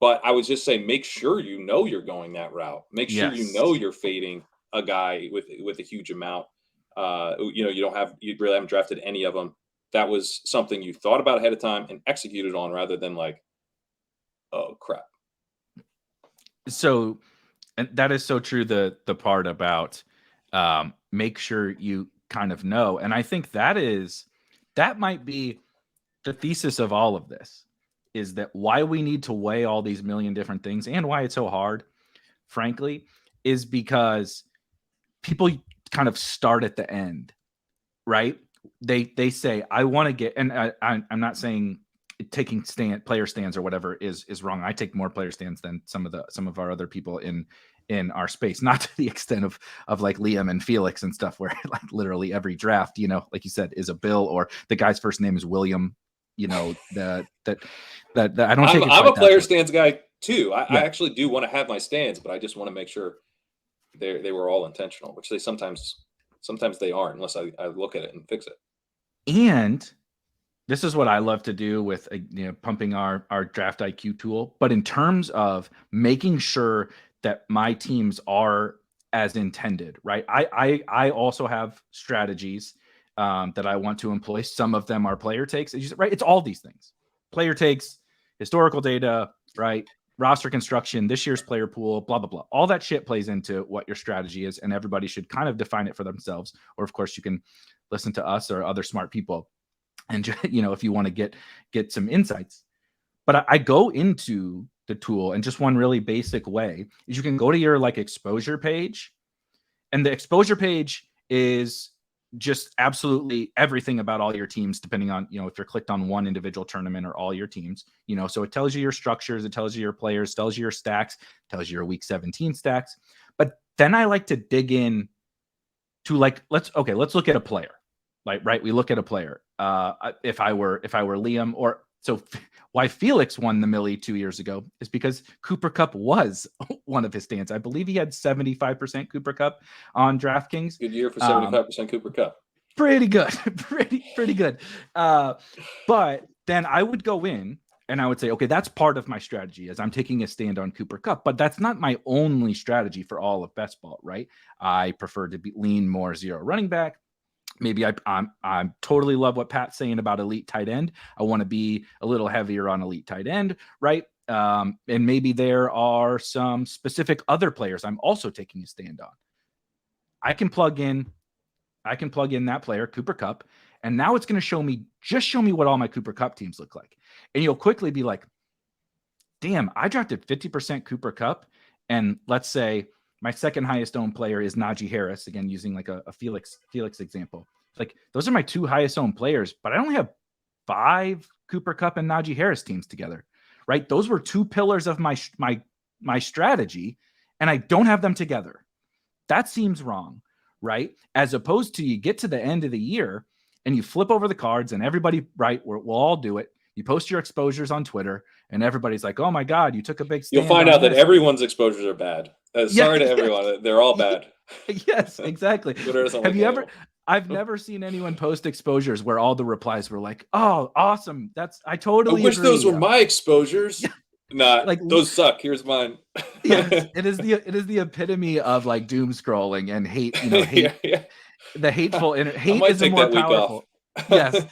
But I would just say, make sure you're going that route. Make sure Yes. you're fading a guy with a huge amount. You really haven't drafted any of them. That was something you thought about ahead of time and executed on, rather than like, oh crap. So, and that is so true. The part about make sure you kind of know, and I think that might be the thesis of all of this. Is that why we need to weigh all these million different things, and why it's so hard, frankly, is because people kind of start at the end, right? They say, I want to get, and I'm not saying taking player stands or whatever is wrong. I take more player stands than some of our other people in our space, not to the extent of like Liam and Felix and stuff, where like literally every draft, like you said, is a Bill, or the guy's first name is William. That I don't take it. I'm a player stands guy too. I actually do want to have my stands, but I just want to make sure they were all intentional, which they sometimes they aren't, unless I look at it and fix it. And this is what I love to do with pumping our draft IQ tool. But in terms of making sure that my teams are as intended, right? I also have strategies that I want to employ. Some of them are player takes, right? It's all these things: player takes, historical data, right? Roster construction, this year's player pool, blah, blah, blah. All that shit plays into what your strategy is, and everybody should kind of define it for themselves. Or of course you can listen to us or other smart people, and if you want to get some insights. But I go into the tool in just one really basic way is you can go to your like exposure page, and the exposure page is just absolutely everything about all your teams, depending on, if you're clicked on one individual tournament or all your teams, so it tells you your structures, it tells you your players, tells you your stacks, tells you your week 17 stacks. But then I like to dig in to like, let's look at a player. Like, right. We look at a player. If I were Liam, or so why Felix won the Millie 2 years ago is because Cooper Cup was one of his stands. I believe he had 75% Cooper Cup on DraftKings. Good year for 75% Cooper Cup. Pretty good. pretty good. But then I would go in and I would say, okay, that's part of my strategy as I'm taking a stand on Cooper Cup, but that's not my only strategy for all of best ball, right? I prefer to lean more zero running back. Maybe I totally love what Pat's saying about elite tight end. I want to be a little heavier on elite tight end, right? And maybe there are some specific other players I'm also taking a stand on. I can plug in that player, Cooper Cup, and now it's going to show me what all my Cooper Cup teams look like. And you'll quickly be like, damn, I drafted 50% Cooper Cup, and let's say my second highest owned player is Najee Harris, again, using like a Felix example. Like, those are my two highest owned players, but I only have 5 Cooper Cup and Najee Harris teams together, right? Those were 2 pillars of my strategy, and I don't have them together. That seems wrong, right? As opposed to you get to the end of the year and you flip over the cards and everybody, right, we'll all do it. You post your exposures on Twitter and everybody's like, oh my God, you took a big stand. You'll find out that everyone's exposures are bad. Sorry to everyone. They're all bad. Yes, exactly. Have you ever, I've never seen anyone post exposures where all the replies were like, oh, awesome. I totally wish agree. Those were my exposures. Nah, like, those suck. Here's mine. Yes, it is the epitome of like doom scrolling and hate. The hateful hate is a more powerful. Yes,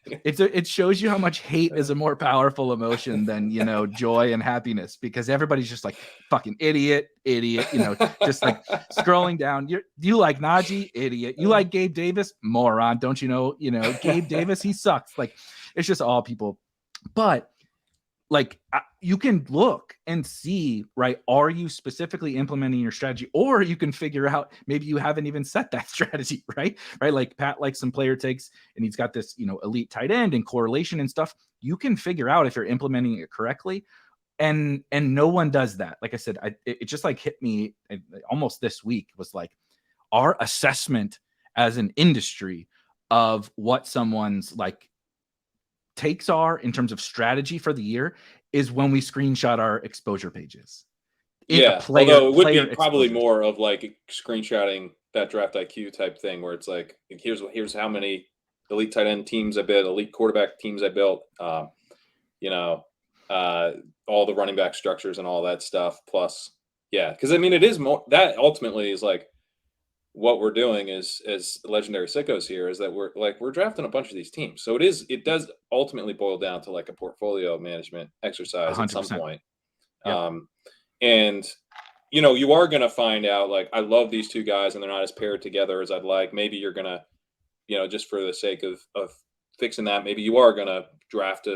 it shows you how much hate is a more powerful emotion than joy and happiness, because everybody's just like fucking idiot, just like scrolling down. You like Najee, idiot. You like Gabe Davis, moron. Don't you know? Gabe Davis, he sucks. Like, it's just all people, but. Like, you can look and see, right? Are you specifically implementing your strategy, or you can figure out maybe you haven't even set that strategy, right? Right? Like Pat likes some player takes, and he's got this, elite tight end and correlation and stuff. You can figure out if you're implementing it correctly, and no one does that. Like I said, it just like hit me almost this week, was like our assessment as an industry of what someone's like takes are in terms of strategy for the year is when we screenshot our exposure pages. Although it would be probably more of like screenshotting that draft IQ type thing, where it's like, here's how many elite tight end teams I built, elite quarterback teams I built, all the running back structures and all that stuff. Plus, because I mean, it is more that ultimately is like what we're doing is, as legendary sickos here, is that we're drafting a bunch of these teams. So it does ultimately boil down to like a portfolio management exercise 100%. At some point. Yep. And you are going to find out, like, I love these two guys and they're not as paired together as I'd like. Maybe you're going to, just for the sake of fixing that, maybe you are going to draft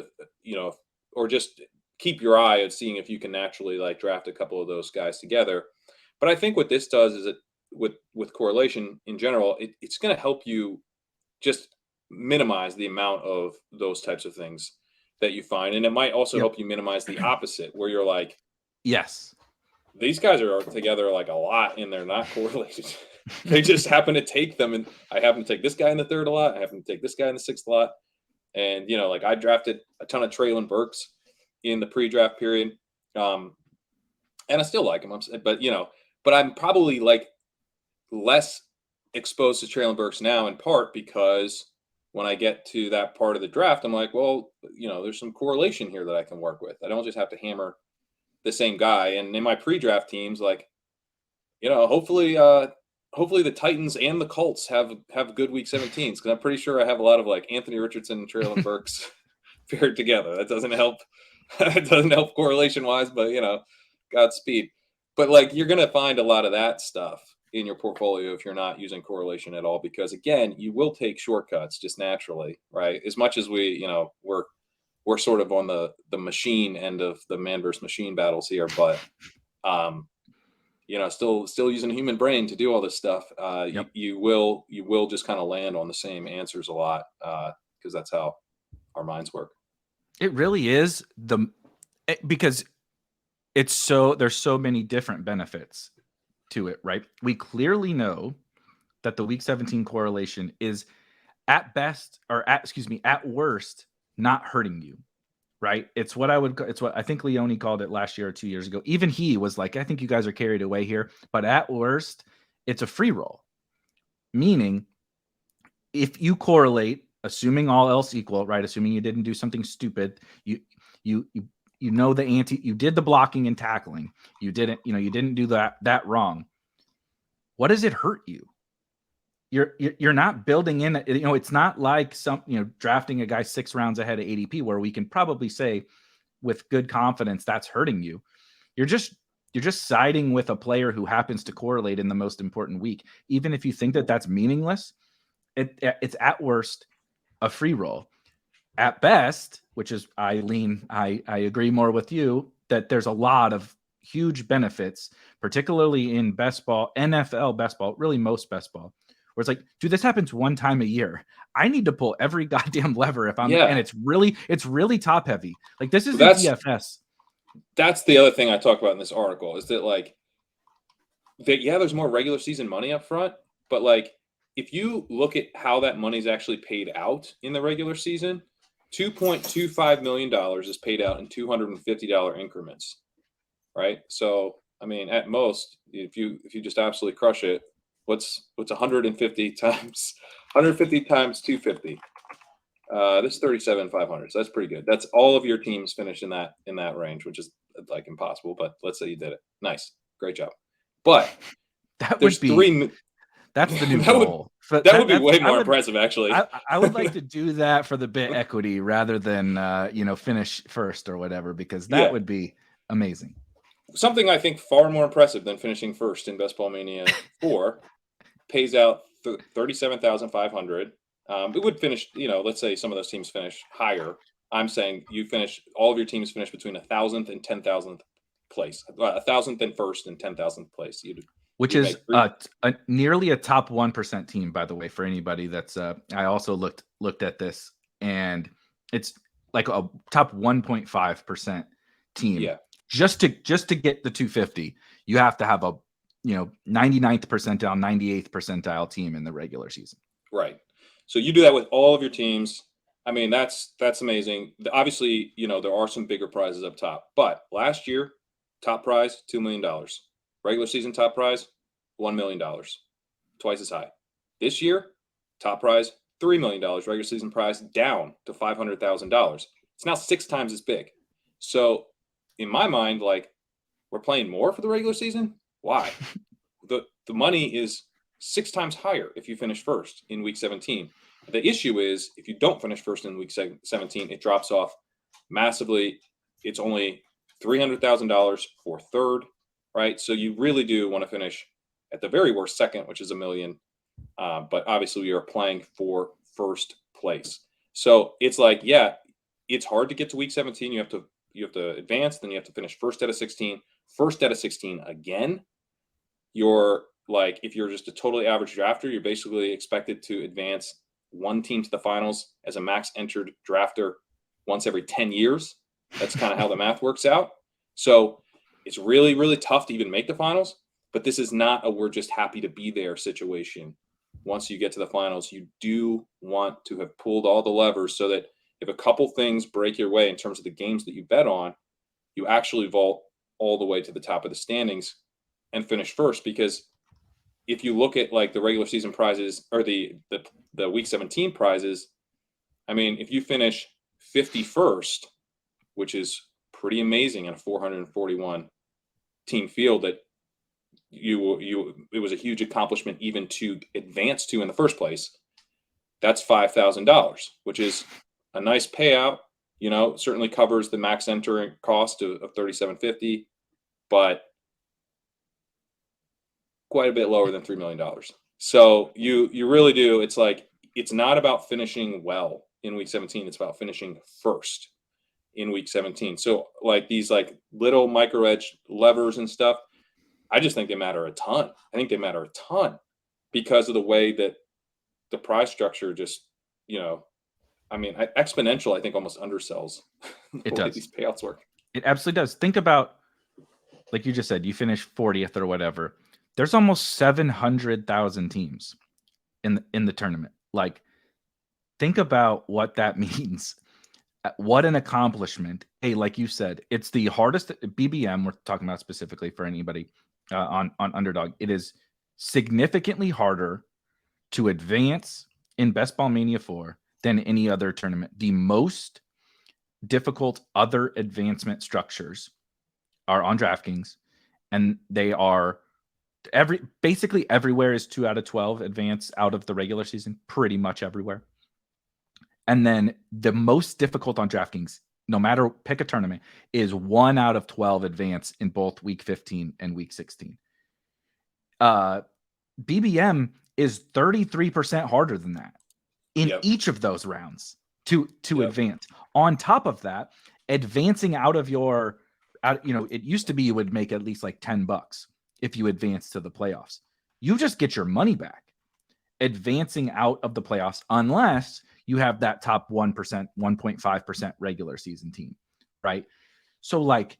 or just keep your eye on seeing if you can naturally like draft a couple of those guys together. But I think what this does is it, with correlation in general, it's going to help you just minimize the amount of those types of things that you find. And it might also help you minimize the opposite, where you're like, yes, these guys are together like a lot and they're not correlated. They just happen to take them. And I happen to take this guy in the 3rd a lot. I happen to take this guy in the 6th a lot. And, like I drafted a ton of Traylon Burks in the pre-draft period. And I still like him. But I'm probably like less exposed to Traylon Burks now, in part because when I get to that part of the draft, I'm like, well, there's some correlation here that I can work with. I don't just have to hammer the same guy. And in my pre-draft teams, like, hopefully the Titans and the Colts have good week 17s, because I'm pretty sure I have a lot of like Anthony Richardson and Traylon Burks paired together. That doesn't help. It doesn't help correlation wise, but Godspeed. But like, you're going to find a lot of that stuff in your portfolio if you're not using correlation at all, because again, you will take shortcuts just naturally, right? As much as we're we're sort of on the machine end of the man versus machine battles here, but still using a human brain to do all this stuff. Yep. You will just kind of land on the same answers a lot, because that's how our minds work. It really is because there's so many different benefits to it, right? We clearly know that the week 17 correlation is at worst, not hurting you, right? It's what I think Leone called it last year or 2 years ago. Even he was like, I think you guys are carried away here, but at worst, it's a free roll. Meaning, if you correlate, assuming all else equal, right? Assuming you didn't do something stupid, you did the blocking and tackling. You didn't do that wrong. What does it hurt you? You're not building in, it's not like drafting a guy 6 rounds ahead of ADP where we can probably say with good confidence that's hurting you. You're just siding with a player who happens to correlate in the most important week. Even if you think that that's meaningless, it's at worst a free roll. At best, which is I agree more with you that there's a lot of huge benefits, particularly in best ball, NFL best ball, really most best ball, where it's like, dude, this happens one time a year. I need to pull every goddamn lever and it's really top heavy. Like this is DFS. That's the other thing I talked about in this article is that there's more regular season money up front, but if you look at how that money is actually paid out in the regular season, $2.25 million is paid out in $250 increments, right? So, I mean, at most, if you just absolutely crush it, what's 150 times 250? This 37,500. So that's pretty good. That's all of your teams finish in that range, which is impossible. But let's say you did it. Nice, great job. But that's the new goal. That would be way more impressive, actually. I would like to do that for the bit equity rather than finish first or whatever, because that would be amazing. Something I think far more impressive than finishing first in Best Ball Mania 4 pays out $37,500. It would finish, let's say some of those teams finish higher. I'm saying all of your teams finish between 1,000th and 10,000th place, 1,000th and first and 10,000th place. Which is nearly a top 1% team, by the way, for anybody that's. I also looked at this, and it's like a top 1.5% team. Yeah. Just to get the 250, you have to have a 99th percentile, 98th percentile team in the regular season. Right. So you do that with all of your teams. I mean, that's amazing. Obviously, there are some bigger prizes up top, but last year, top prize $2 million. Regular season top prize, $1 million, twice as high. This year, top prize, $3 million. Regular season prize down to $500,000. It's now 6 times as big. So, in my mind, we're playing more for the regular season. Why? The money is 6 times higher if you finish first in week 17. The issue is if you don't finish first in week 17, it drops off massively. It's only $300,000 for third. Right. So you really do want to finish at the very worst second, which is $1 million. But obviously we are playing for first place. So it's it's hard to get to week 17. You have to advance, then you have to finish first out of 16. First out of 16 again. You're if you're just a totally average drafter, you're basically expected to advance one team to the finals as a max entered drafter once every 10 years. That's kind of how the math works out. So it's really, really tough to even make the finals, but this is not a we're just happy to be there situation. Once you get to the finals, you do want to have pulled all the levers so that if a couple things break your way in terms of the games that you bet on, you actually vault all the way to the top of the standings and finish first. Because if you look at the regular season prizes or the week 17 prizes, I mean, if you finish 51st, which is pretty amazing in a 441 team field that it was a huge accomplishment even to advance to in the first place. That's $5,000, which is a nice payout. Certainly covers the max entering cost of $3,750, but quite a bit lower than $3 million. So you really do. It's not about finishing well in week 17. It's about finishing first. in week 17. So like these like little micro edge levers and stuff, I just think they matter a ton. I think they matter a ton because of the way that the prize structure just, I mean, exponential, I think almost undersells the It way does. these payouts work. It absolutely does. Think about, like you just said, you finish 40th or whatever. There's almost 700,000 teams in the tournament. Like, think about what that means. What an accomplishment. Hey, like you said, it's the hardest BBM we're talking about specifically for anybody on Underdog. It is significantly harder to advance in Best Ball Mania 4 than any other tournament. The most difficult other advancement structures are on DraftKings, and they are basically everywhere is 2 out of 12 advance out of the regular season, pretty much everywhere. And then the most difficult on DraftKings, no matter pick a tournament, is 1 out of 12 advance in both week 15 and week 16. BBM is 33% harder than that in each of those rounds to advance. On top of that, advancing out of your, it used to be you would make at least like $10 if you advance to the playoffs. You just get your money back advancing out of the playoffs unless you have that top 1%, 1.5% regular season team, right? So like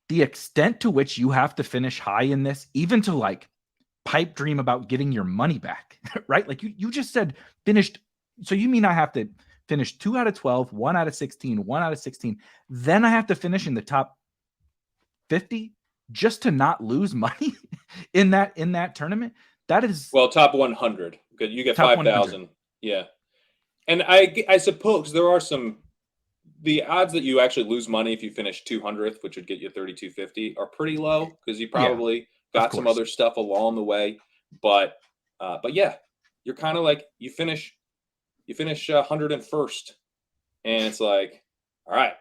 the extent to which you have to finish high in this, even to like pipe dream about getting your money back, right? Like you just said finished. So you mean I have to finish 2 out of 12, 1 out of 16, 1 out of 16. Then I have to finish in the top 50 just to not lose money in that tournament. That is, well, top 100. You get 5,000. Yeah. And I suppose there are the odds that you actually lose money if you finish 200th, which would get you 3,250, are pretty low because you probably got some other stuff along the way. But yeah, you're kind of like you finish 101st, and it's like, all right,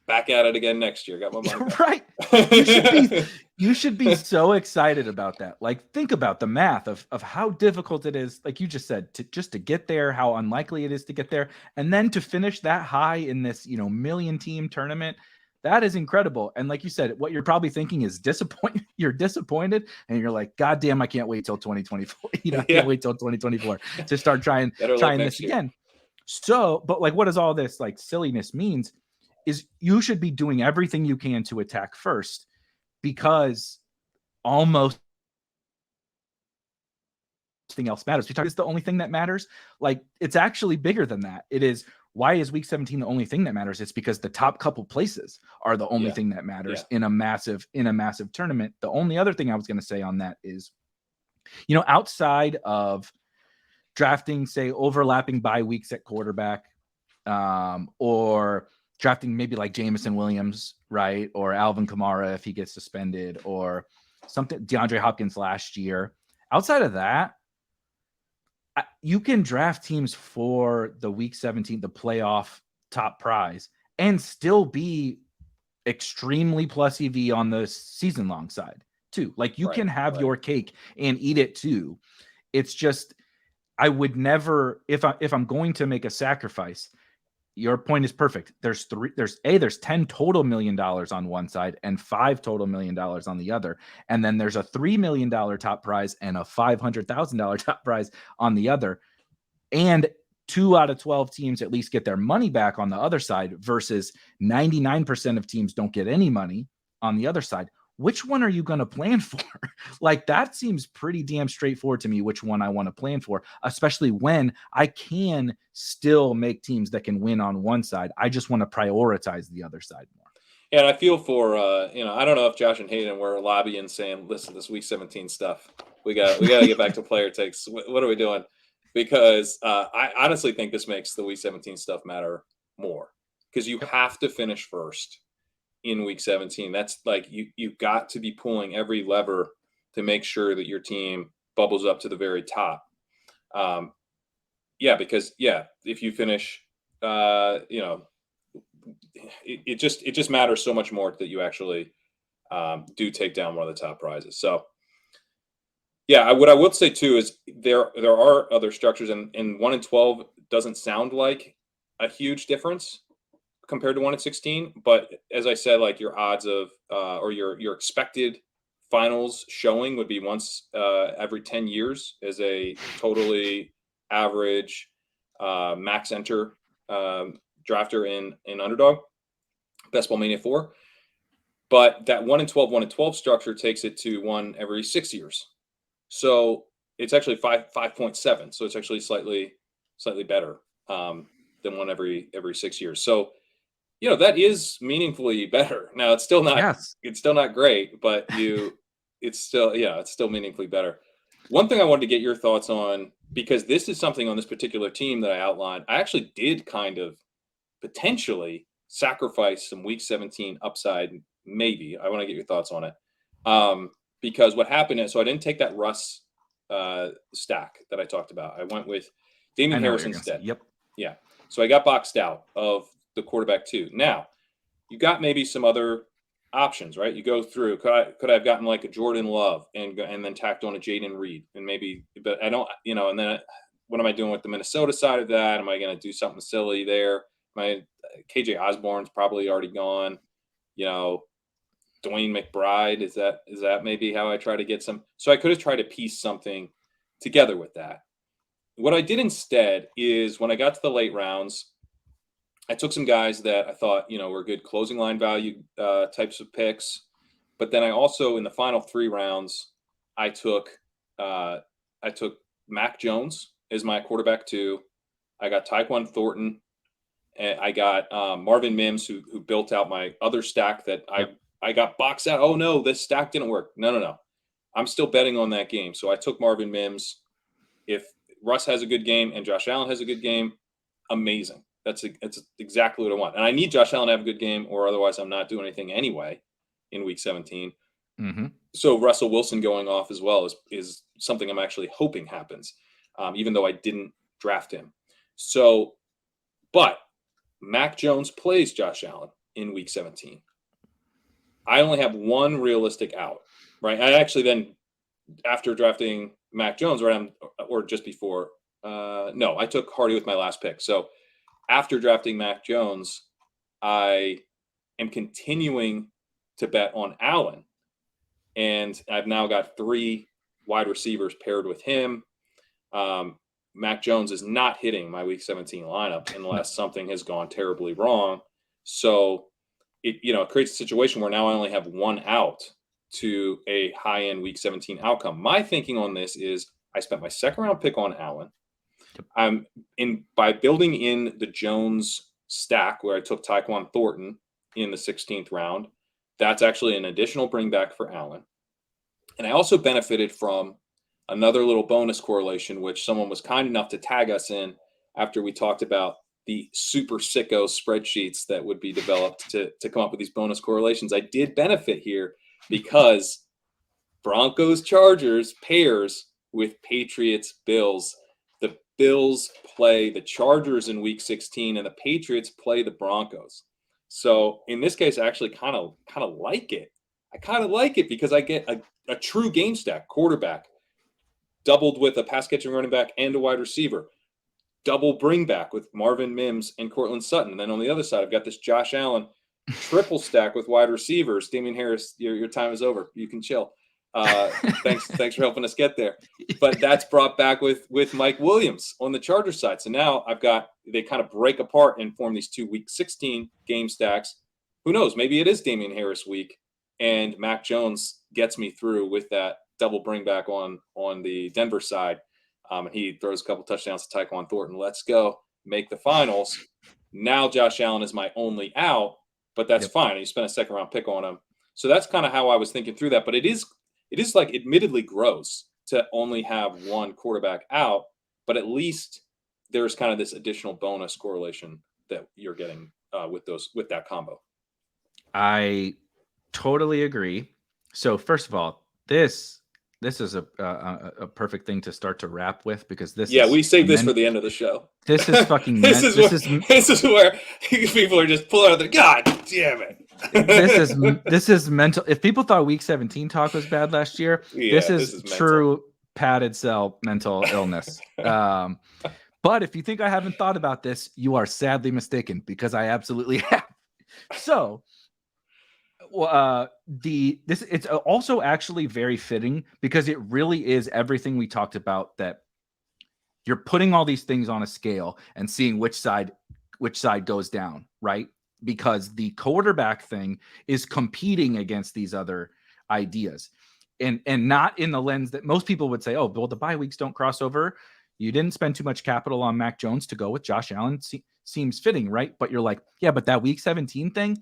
back at it again next year. Got my money back. Right. You should be so excited about that. Like, think about the math of how difficult it is, like you just said, to get there, how unlikely it is to get there, and then to finish that high in this, million team tournament. That is incredible. And like you said, what you're probably thinking is disappointed. You're disappointed, and you're like, God damn, I can't wait till 2024. I can't wait till 2024 to start trying this again. So, but like, what does all this like silliness means is you should be doing everything you can to attack first, because almost nothing else matters. It's the only thing that matters. Like, it's actually bigger than that. It is, why is week 17 the only thing that matters? It's because the top couple places are the only thing that matters in a massive tournament. The only other thing I was going to say on that is, outside of drafting, say, overlapping bye weeks at quarterback, or drafting maybe like Jameson Williams, right? Or Alvin Kamara if he gets suspended, or something, DeAndre Hopkins last year. Outside of that, you can draft teams for the week 17, the playoff top prize, and still be extremely plus EV on the season long side too. Like, you can have your cake and eat it too. It's just, I would never, if I'm going to make a sacrifice, your point is perfect. There's 10 total $1 million on one side and 5 total $1 million on the other. And then there's a $3 million top prize and a $500,000 top prize on the other. And 2 out of 12 teams at least get their money back on the other side versus 99% of teams don't get any money on the other side. Which one are you going to plan for? Like, that seems pretty damn straightforward to me, which one I want to plan for, especially when I can still make teams that can win on one side. I just want to prioritize the other side more. Yeah, and I feel for, I don't know if Josh and Hayden were lobbying saying, listen, this week 17 stuff, we got to get back to player takes. What are we doing? Because I honestly think this makes the week 17 stuff matter more, because you have to finish first in week 17. That's like, you've got to be pulling every lever to make sure that your team bubbles up to the very top. Because if you finish, it just matters so much more that you actually do take down one of the top prizes. So what I would say too is there are other structures, and 1 in 12 doesn't sound like a huge difference, compared to 1-16, but as I said, like your odds of or your expected finals showing would be once every 10 years as a totally average max enter drafter in Underdog, Best Ball Mania 4. But that 1-12 structure takes it to one every 6 years. So it's actually 5.7. So it's actually slightly better than one every 6 years. So that is meaningfully better. Now it's still not Yes. great, but it's still meaningfully better. One thing I wanted to get your thoughts on, because this is something on this particular team that I outlined, I actually did kind of potentially sacrifice some week 17 upside. Maybe I want to get your thoughts on it. Because what happened is, so I didn't take that Russ stack that I talked about. I went with Damian Harris instead. Yep. Yeah. So I got boxed out of the quarterback 2. Now, you got maybe some other options, right? You go through. Could I have gotten like a Jordan Love and then tacked on a Jaden Reed and maybe, but I don't, and then what am I doing with the Minnesota side of that? Am I going to do something silly there? My KJ Osborne's probably already gone. Dwayne McBride, is that maybe how I try to get some? So I could have tried to piece something together with that. What I did instead is, when I got to the late rounds, I took some guys that I thought, were good closing line value types of picks. But then I also, in the final 3 rounds, I took Mac Jones as my quarterback 2. I got Tyquan Thornton, and I got Marvin Mims, who built out my other stack that I got boxed out. Oh no, this stack didn't work. No. I'm still betting on that game. So I took Marvin Mims. If Russ has a good game and Josh Allen has a good game, amazing. That's exactly what I want. And I need Josh Allen to have a good game, or otherwise I'm not doing anything anyway in week 17. Mm-hmm. So Russell Wilson going off as well is something I'm actually hoping happens, even though I didn't draft him. So, but Mac Jones plays Josh Allen in week 17. I only have one realistic out, right? I actually then, after drafting Mac Jones, or just before, no, I took Hardy with my last pick. So after drafting Mac Jones, I am continuing to bet on Allen. And I've now got 3 wide receivers paired with him. Mac Jones is not hitting my week 17 lineup unless something has gone terribly wrong. So it creates a situation where now I only have one out to a high-end week 17 outcome. My thinking on this is, I spent my second round pick on Allen. By building in the Jones stack, where I took Tyquan Thornton in the 16th round, that's actually an additional bring back for Allen. And I also benefited from another little bonus correlation, which someone was kind enough to tag us in after we talked about the super sicko spreadsheets that would be developed to come up with these bonus correlations. I did benefit here because Broncos Chargers pairs with Patriots Bills. The Bills play the Chargers in week 16 and the Patriots play the Broncos. So in this case, I actually kind of like it. I kind of like it because I get a true game stack quarterback doubled with a pass catching running back and a wide receiver. Double bring back with Marvin Mims and Cortland Sutton. And then on the other side, I've got this Josh Allen triple stack with wide receivers. Damian Harris, your time is over. You can chill. Thanks for helping us get there. But that's brought back with Mike Williams on the Chargers side. So now they kind of break apart and form these 2 week 16 game stacks. Who knows? Maybe it is Damian Harris week, and Mac Jones gets me through with that double bring back on the Denver side. And he throws a couple touchdowns to Tyquan Thornton. Let's go. Make the finals. Now Josh Allen is my only out, but that's fine. You spent a second round pick on him. So that's kind of how I was thinking through that. But it is like admittedly gross to only have one quarterback out, but at least there's kind of this additional bonus correlation that you're getting with that combo. I totally agree. So first of all, this is a perfect thing to start to wrap with, because we saved this for the end of the show. This is fucking this is where people are just pulling out their God damn it. this is mental. If people thought week 17 talk was bad last year, this is true padded cell mental illness. But if you think I haven't thought about this, you are sadly mistaken, because I absolutely have. So it's also actually very fitting, because it really is everything we talked about, that you're putting all these things on a scale and seeing which side goes down, right? Because the quarterback thing is competing against these other ideas, and not in the lens that most people would say, oh, well, the bye weeks don't cross over. You didn't spend too much capital on Mac Jones to go with Josh Allen. Seems fitting, right? But you're like, yeah, but that week 17 thing,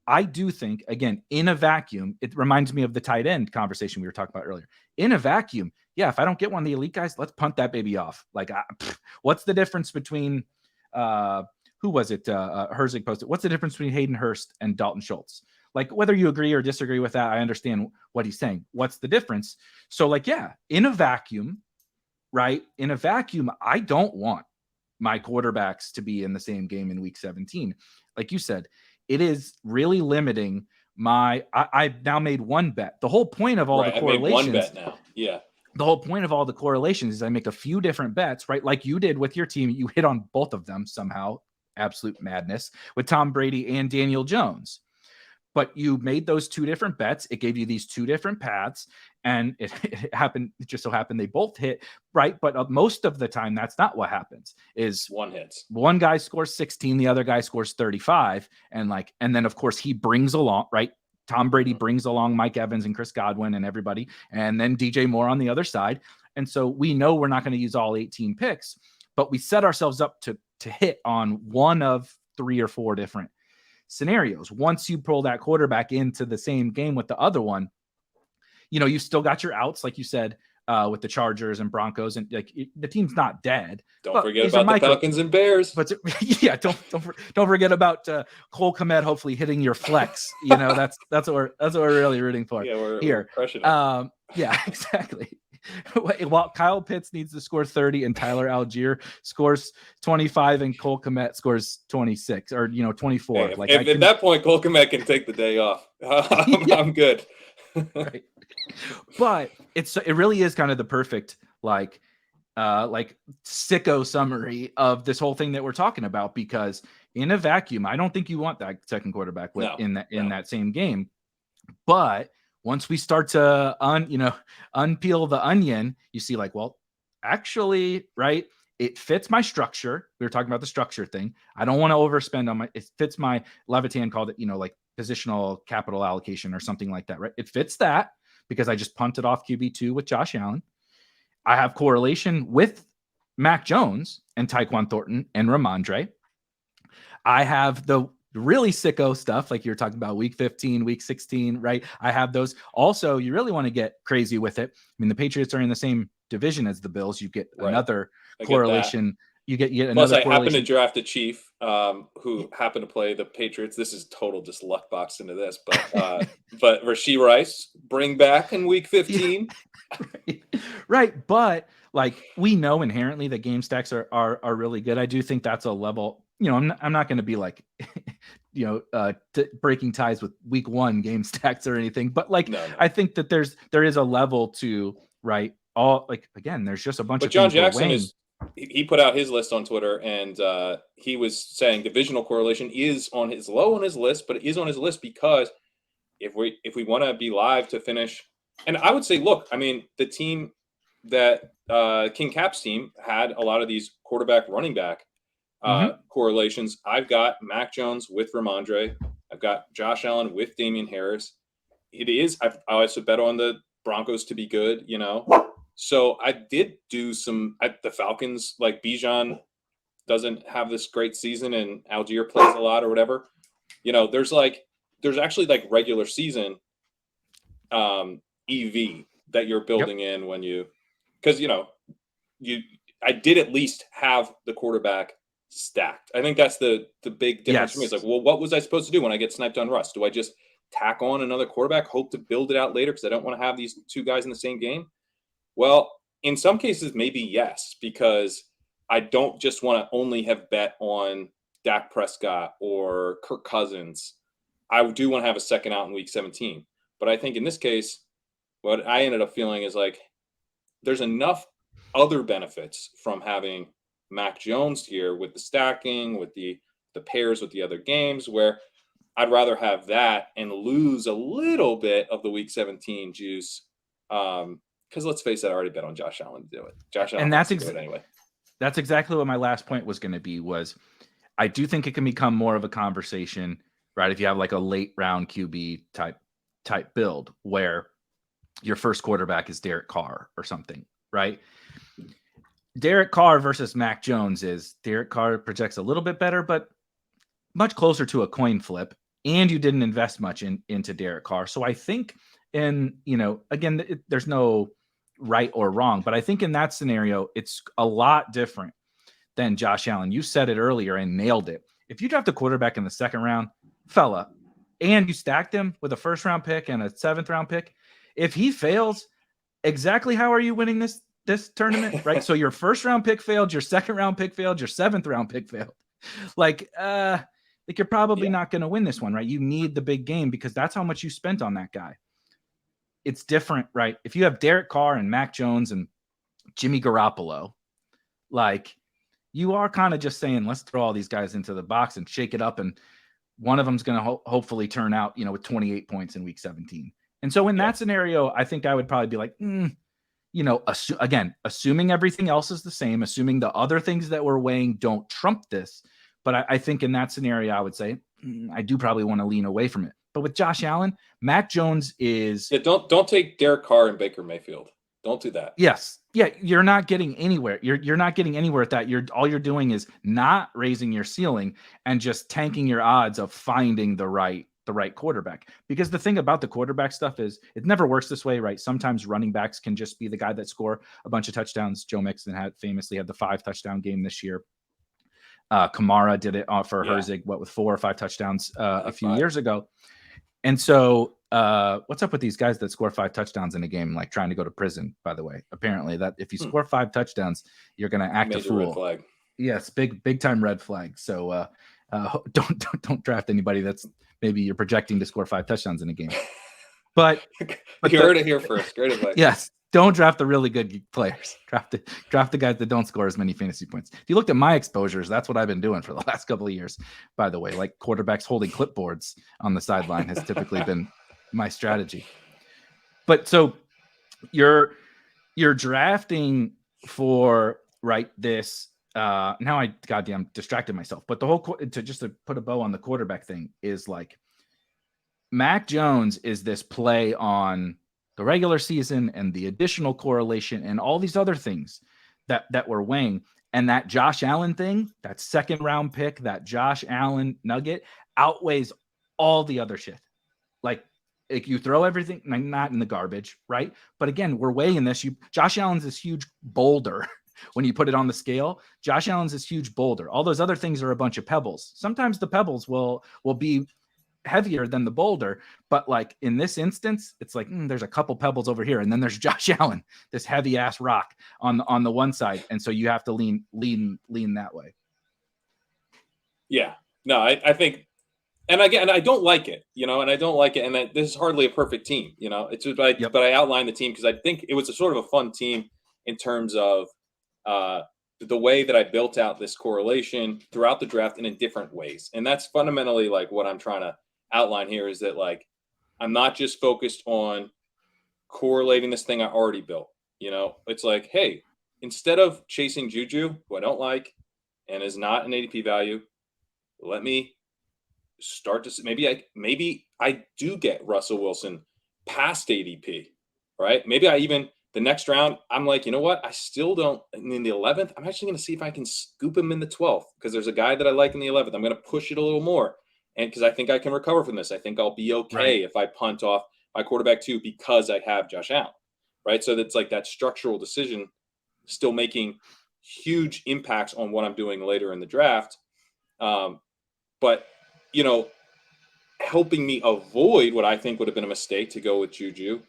I do think, again, in a vacuum, it reminds me of the tight end conversation we were talking about earlier. In a vacuum, yeah, if I don't get one of the elite guys, let's punt that baby off. Like, what's the difference between, who was it? Herzig posted, what's the difference between Hayden Hurst and Dalton Schultz? Like, whether you agree or disagree with that, I understand what he's saying. What's the difference? So, like, yeah, in a vacuum, right? In a vacuum, I don't want my quarterbacks to be in the same game in week 17. Like you said, it is really limiting I've now made one bet. The whole point of all the correlations. I made one bet now. Yeah. The whole point of all the correlations is I make a few different bets, right? Like you did with your team. You hit on both of them somehow. Absolute madness with Tom Brady and Daniel Jones. But you made those two different bets. It gave you these two different paths, and it happened. It just so happened they both hit, right? But most of the time, that's not what happens. Is one hits. One guy scores 16, the other guy scores 35, and then of course he brings along, right? Tom Brady brings along Mike Evans and Chris Godwin and everybody, and then DJ Moore on the other side. And so we know we're not going to use all 18 picks, but we set ourselves up to hit on one of 3 or 4 different scenarios. Once you pull that quarterback into the same game with the other one, you still got your outs, like you said, with the Chargers and Broncos, and like the team's not dead. Don't forget about the Falcons and Bears. But yeah, don't forget about Cole Kmet hopefully hitting your flex. That's what we're really rooting for. Yeah, we're crushing it. Yeah, exactly. While Kyle Pitts needs to score 30 and Tyler Algier scores 25 and Cole Kmet scores 26 or 24. Hey, at that point, Cole Kmet can take the day off. I'm good. Right. But it really is kind of the perfect like sicko summary of this whole thing that we're talking about, because in a vacuum, I don't think you want that second quarterback in that same game. But once we start to unpeel the onion, you see like, well, actually, right, it fits my structure. We were talking about the structure thing. I don't want to overspend on it fits my Levitan called it, like positional capital allocation or something like that, right? It fits that because I just punted off QB2 with Josh Allen. I have correlation with Mac Jones and Tyquan Thornton and Ramondre. I have the really sicko stuff like you're talking about week 15, week 16, right? I have those. Also, you really want to get crazy with it. I mean, the Patriots are in the same division as the Bills. You get another correlation. You get Plus, another correlation. I happen to draft a Chief who happened to play the Patriots. This is total just luck box into this, but Rashee Rice bring back in week 15. Right. But like we know inherently that game stacks are really good. I do think that's a level. I'm not going to be like, breaking ties with week 1 game stacks or anything. But like, no. I think that there is a level to right. All like again, there's just a bunch of. But John Jackson he put out his list on Twitter, and he was saying divisional correlation is low on his list, but it is on his list because if we want to be live to finish, and I would say, look, I mean, the team that King Cap's team had a lot of these quarterback running back correlations. I've got Mac Jones with Ramondre. I've got Josh Allen with Damian Harris. I also bet on the Broncos to be good, So I did do some at the Falcons, like Bijan doesn't have this great season and Algier plays a lot or whatever. There's actually like regular season EV that you're building in when because I did at least have the quarterback stacked. I think that's the big difference for me. It's like, well, what was I supposed to do when I get sniped on Russ? Do I just tack on another quarterback, hope to build it out later because I don't want to have these two guys in the same game? Well, in some cases, maybe yes, because I don't just want to only have bet on Dak Prescott or Kirk Cousins. I do want to have a second out in week 17. But I think in this case, what I ended up feeling is like there's enough other benefits from having Mac Jones here with the stacking, with the pairs with the other games, where I'd rather have that and lose a little bit of the Week 17 juice. Because let's face it, I already bet on Josh Allen to do it. Josh Allen And has to do it anyway. that's exactly what my last point was going to be. Was I do think it can become more of a conversation, right? If you have like a late round QB type build where your first quarterback is Derek Carr or something, right? Derek Carr versus Mac Jones is Derek Carr projects a little bit better, but much closer to a coin flip. And you didn't invest much into Derek Carr. So I think, and again, there's no right or wrong, but I think in that scenario, it's a lot different than Josh Allen. You said it earlier and nailed it. If you draft a quarterback in the second round, fella, and you stacked him with a first round pick and a 7th round pick, if he fails, exactly how are you winning this tournament, right? So your first round pick failed, your second round pick failed, your 7th round pick failed. Like you're probably not going to win this one, right? You need the big game because that's how much you spent on that guy. It's different, right? If you have Derek Carr and Mac Jones and Jimmy Garoppolo, like you are kind of just saying, let's throw all these guys into the box and shake it up. And one of them's going to hopefully turn out, with 28 points in week 17. And so in that scenario, I think I would probably be like, assuming everything else is the same, assuming the other things that we're weighing don't trump this. But I think in that scenario, I would say I do probably want to lean away from it. But with Josh Allen, Mac Jones is don't take Derek Carr and Baker Mayfield. Don't do that. Yes. Yeah, you're not getting anywhere. You're not getting anywhere with that. All you're doing is not raising your ceiling and just tanking your odds of finding the right quarterback. Because the thing about the quarterback stuff is it never works this way, right? Sometimes running backs can just be the guy that score a bunch of touchdowns. Joe Mixon famously had the 5 touchdown game this year. Kamara did it for Herzig, with 4 or 5 touchdowns a few years ago. And so what's up with these guys that score 5 touchdowns in a game, like trying to go to prison, by the way? Apparently that if you score 5 touchdowns, you're going to act a fool. Red flag. Yes. Big time red flag. So don't draft anybody that's maybe you're projecting to score 5 touchdowns in a game. But you heard it here first. Great advice. Yes. Don't draft the really good players. Draft the guys that don't score as many fantasy points. If you looked at my exposures, that's what I've been doing for the last couple of years, by the way. Like quarterbacks holding clipboards on the sideline has typically been my strategy. But so you're drafting for this. Now I goddamn distracted myself. But the whole to put a bow on the quarterback thing is like Mac Jones is this play on the regular season and the additional correlation and all these other things that we're weighing. And that Josh Allen thing, that 2nd round pick, that Josh Allen nugget outweighs all the other shit. Like if you throw everything, not in the garbage, right? But again, we're weighing this. Josh Allen's this huge boulder. When you put it on the scale, Josh Allen's this huge boulder. All those other things are a bunch of pebbles. Sometimes the pebbles will be heavier than the boulder, but like in this instance, it's like there's a couple pebbles over here, and then there's Josh Allen, this heavy ass rock on the one side, and so you have to lean that way. Yeah, no, I think, and again, I don't like it, and I don't like it, and this is hardly a perfect team, It's just, but I outlined the team because I think it was a sort of a fun team in terms of the way that I built out this correlation throughout the draft and in different ways, and that's fundamentally like what I'm trying to outline here is that like I'm not just focused on correlating this thing I already built. It's like, hey, instead of chasing Juju, who I don't like and is not an ADP value, let me start to maybe I do get Russell Wilson past ADP, right? Maybe I even the next round I'm like, you know what? I still don't in the 11th. I'm actually going to see if I can scoop him in the 12th because there's a guy that I like in the 11th. I'm going to push it a little more. And because I think I can recover from this, I think I'll be okay if I punt off my quarterback 2 because I have Josh Allen, right? So that's like that structural decision still making huge impacts on what I'm doing later in the draft. But, helping me avoid what I think would have been a mistake to go with Juju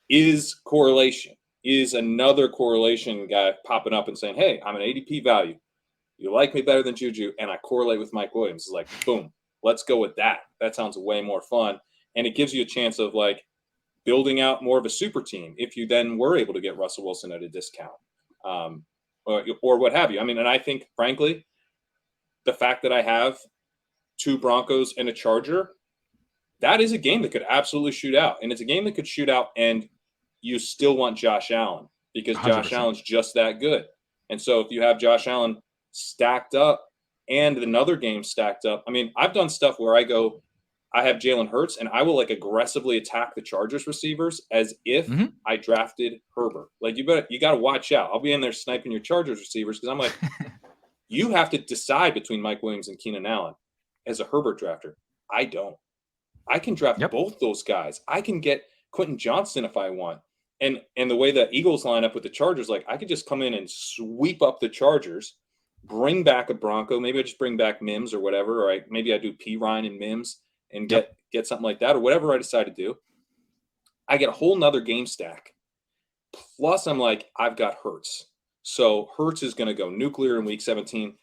is correlation, is another correlation guy popping up and saying, hey, I'm an ADP value. You like me better than Juju, and I correlate with Mike Williams. It's like, boom. Let's go with that. That sounds way more fun. And it gives you a chance of like building out more of a super team if you then were able to get Russell Wilson at a discount. or what have you. I mean, and I think, frankly, the fact that I have 2 Broncos and a Charger, that is a game that could absolutely shoot out. And it's a game that could shoot out, and you still want Josh Allen because Josh 100%. Allen's just that good. And so if you have Josh Allen stacked up and another game stacked up, I mean, I've done stuff where I have Jalen Hurts, and I will like aggressively attack the Chargers receivers as if Mhm. I drafted Herbert. Like you got to watch out. I'll be in there sniping your Chargers receivers because I'm like, you have to decide between Mike Williams and Keenan Allen as a Herbert drafter. I don't. I can draft Yep. both those guys. I can get Quentin Johnston if I want. And the way the Eagles line up with the Chargers, like I could just come in and sweep up the Chargers, bring back a Bronco. Maybe I just bring back Mims or whatever, or maybe I do P. Ryan and Mims and Yep. get something like that, or whatever I decide to do. I get a whole nother game stack. Plus, I'm like, I've got Hurts. So Hurts is going to go nuclear in week 17.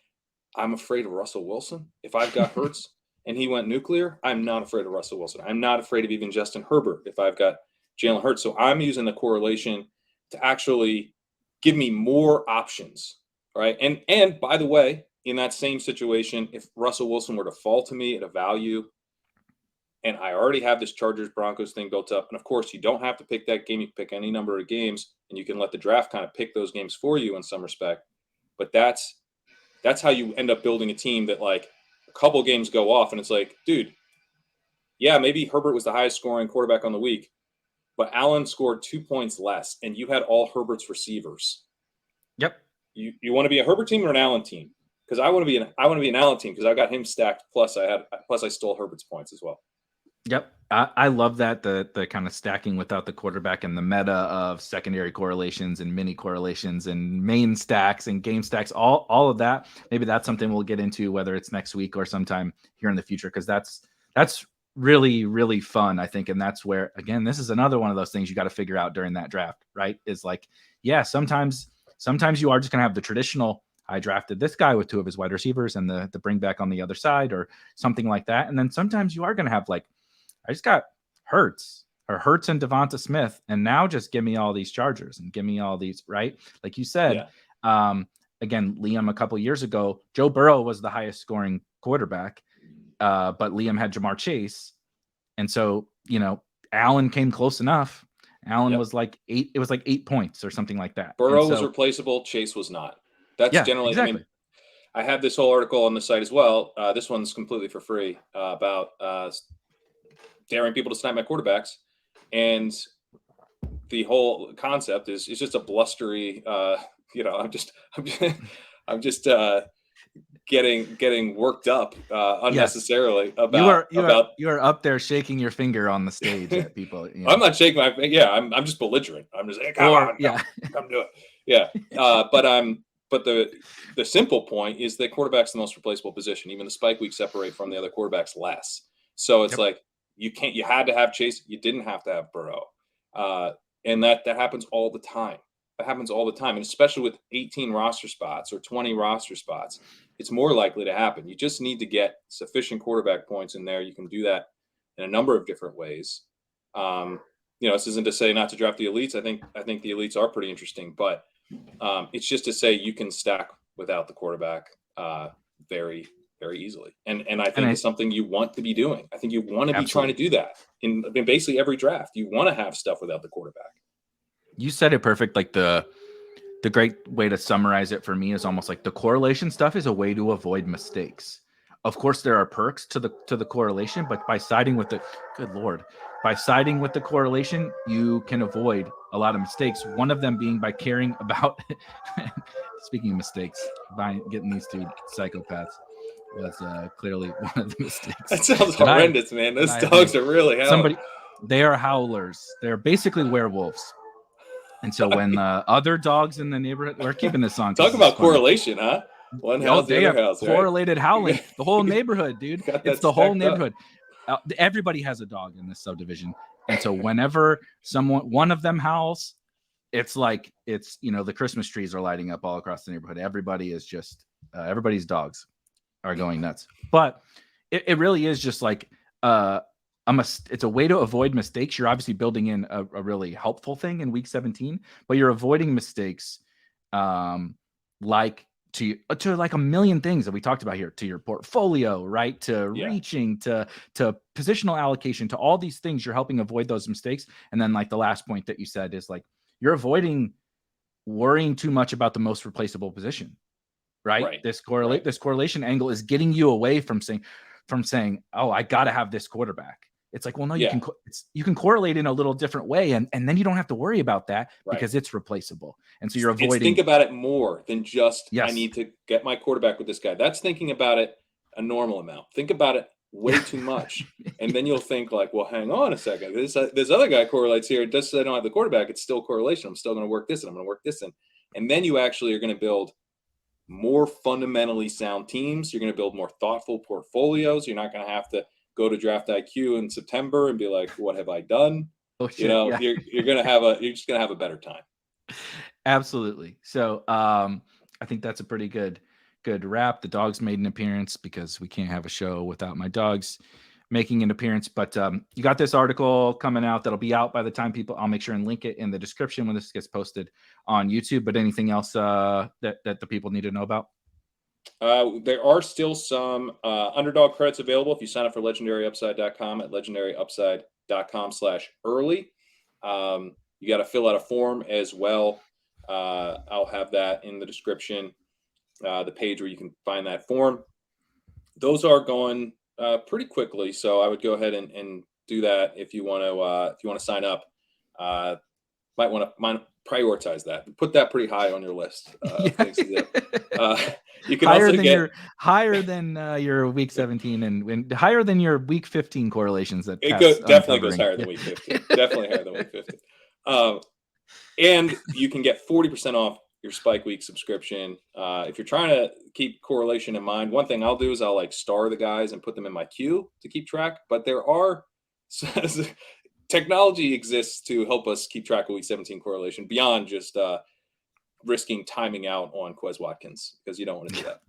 I'm afraid of Russell Wilson. If I've got Hurts and he went nuclear, I'm not afraid of Russell Wilson. I'm not afraid of even Justin Herbert if I've got Jalen Hurts. So I'm using the correlation to actually give me more options, right? And by the way, in that same situation, if Russell Wilson were to fall to me at a value, and I already have this Chargers Broncos thing built up, and of course, you don't have to pick that game. You can pick any number of games, and you can let the draft kind of pick those games for you in some respect. But that's how you end up building a team that like a couple games go off and it's like, dude, yeah, maybe Herbert was the highest scoring quarterback on the week, but Allen scored 2 points less and you had all Herbert's receivers. Yep. You want to be a Herbert team or an Allen team? Because I want to be an Allen team because I got him stacked. Plus I stole Herbert's points as well. Yep. I love that, the kind of stacking without the quarterback and the meta of secondary correlations and mini correlations and main stacks and game stacks, all of that. Maybe that's something we'll get into, whether it's next week or sometime here in the future, because that's really, really fun, I think. And that's where, again, this is another one of those things you got to figure out during that draft, right? Is like, yeah, sometimes you are just going to have the traditional, I drafted this guy with 2 of his wide receivers and the bring back on the other side or something like that. And then sometimes you are going to have like, I just got Hurts and Devonta Smith, and now just give me all these Chargers and give me all these, right? Like you said, again, Liam, a couple years ago, Joe Burrow was the highest scoring quarterback, but Liam had Jamar Chase. And so, Allen came close enough. Allen was like 8. It was like 8 points or something like that. Burrow was replaceable. Chase was not. That's generally, exactly. I mean, I have this whole article on the site as well. This one's completely for free about daring people to snipe my quarterbacks, and the whole concept is just a blustery. I'm just getting worked up unnecessarily about. You are up there shaking your finger on the stage at people. I'm not shaking my. Yeah, I'm just belligerent. I'm just saying, come do it. Yeah, but the simple point is that quarterback's the most replaceable position. Even the spike weeks separate from the other quarterbacks less. So it's like. You had to have Chase. You didn't have to have Burrow. And that happens all the time. That happens all the time. And especially with 18 roster spots or 20 roster spots, it's more likely to happen. You just need to get sufficient quarterback points in there. You can do that in a number of different ways. This isn't to say not to draft the elites. I think the elites are pretty interesting, but it's just to say you can stack without the quarterback very, very easily. And I think it's something you want to be doing. I think you want to be trying to do that in basically every draft. You want to have stuff without the quarterback. You said it perfect. Like the great way to summarize it for me is almost like the correlation stuff is a way to avoid mistakes. Of course, there are perks to the correlation, but by siding with the correlation, you can avoid a lot of mistakes. One of them being by caring about, speaking of mistakes, by getting these 2 psychopaths. Was clearly one of the mistakes. That sounds horrendous, man. Those dogs are really howling. They are howlers. They're basically werewolves. And so when other dogs in the neighborhood, we're keeping this on. Talk about correlation, huh? One house, the other house. Correlated howling. The whole neighborhood, dude. It's the whole neighborhood. Everybody has a dog in this subdivision. And so whenever one of them howls, it's like the Christmas trees are lighting up all across the neighborhood. Everybody is just everybody's dogs are going nuts. But it really is just like it's a way to avoid mistakes. You're obviously building in a really helpful thing in week 17, but you're avoiding mistakes like to like a million things that we talked about here, to your portfolio, right? To reaching, to positional allocation, to all these things. You're helping avoid those mistakes. And then like the last point that you said is like, you're avoiding worrying too much about the most replaceable position, right? This correlation angle is getting you away from saying, oh, I got to have this quarterback. It's like, well, no, you can correlate in a little different way. And then you don't have to worry about that because it's replaceable. And so you're avoiding. Think about it more than just, I need to get my quarterback with this guy. That's thinking about it a normal amount. Think about it way too much. And then you'll think like, well, hang on a second. This other guy correlates here. Just so I don't have the quarterback, it's still correlation. I'm still going to work this and I'm going to work this in. And then you actually are going to build more fundamentally sound teams. You're going to build more thoughtful portfolios. You're not going to have to go to Draft IQ in September and be like, what have I done? You're just going to have a better time. Absolutely. So I think that's a pretty good wrap. The dogs made an appearance because we can't have a show without my dogs making an appearance. But you got this article coming out that'll be out by the time I'll make sure and link it in the description when this gets posted on YouTube. But anything else that the people need to know about? There are still some underdog credits available if you sign up for legendaryupside.com at legendaryupside.com/early. You got to fill out a form as well. I'll have that in the description, the page where you can find that form. Those are going pretty quickly, so I would go ahead and do that if you want to sign up. Might want to prioritize that. Put that pretty high on your list. Things to do. You can higher than your week 17 and higher than your week 15 correlations. That definitely goes higher than week 15. Definitely higher than week 15. And you can get 40% off your Spike Week subscription. If you're trying to keep correlation in mind, one thing I'll do is I'll like star the guys and put them in my queue to keep track. But there are technology exists to help us keep track of week 17 correlation beyond just risking timing out on Quez Watkins, because you don't want to do that.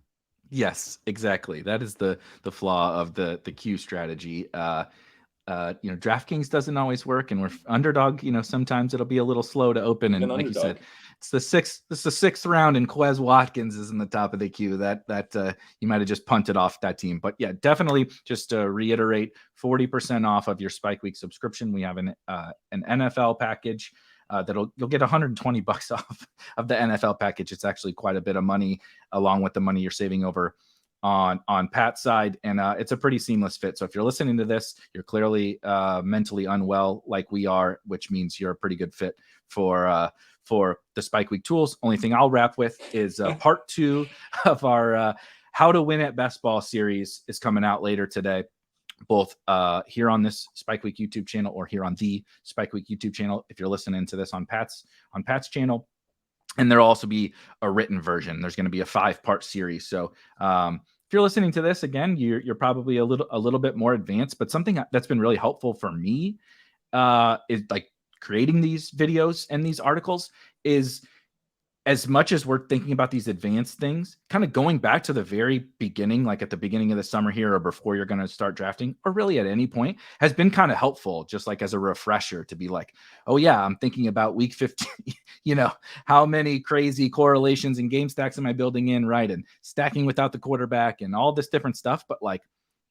Yes, exactly. That is the flaw of the queue strategy. DraftKings doesn't always work, and we're underdog. Sometimes it'll be a little slow to open. And like you said, it's the sixth round, and Quez Watkins is in the top of the queue. That you might have just punted off that team. But yeah, definitely just to reiterate, 40% off of your Spike Week subscription. We have an NFL package. You'll get $120 off of the NFL package. It's actually quite a bit of money, along with the money you're saving over on Pat's side, and it's a pretty seamless fit. So if you're listening to this, you're clearly mentally unwell like we are, which means you're a pretty good fit for the Spike Week tools. Only thing I'll wrap with is part 2 of our How to Win at Best Ball series is coming out later today, both here on this Spike Week YouTube channel or here on the Spike Week YouTube channel if you're listening to this on Pat's channel. And there'll also be a written version. There's going to be a 5-part series. So if you're listening to this again, you're probably a little bit more advanced. But something that's been really helpful for me is like creating these videos and these articles is, as much as we're thinking about these advanced things, kind of going back to the very beginning, like at the beginning of the summer here or before you're going to start drafting, or really at any point, has been kind of helpful, just like as a refresher to be like, oh yeah, I'm thinking about week 15, how many crazy correlations and game stacks am I building in, right? And stacking without the quarterback and all this different stuff. But like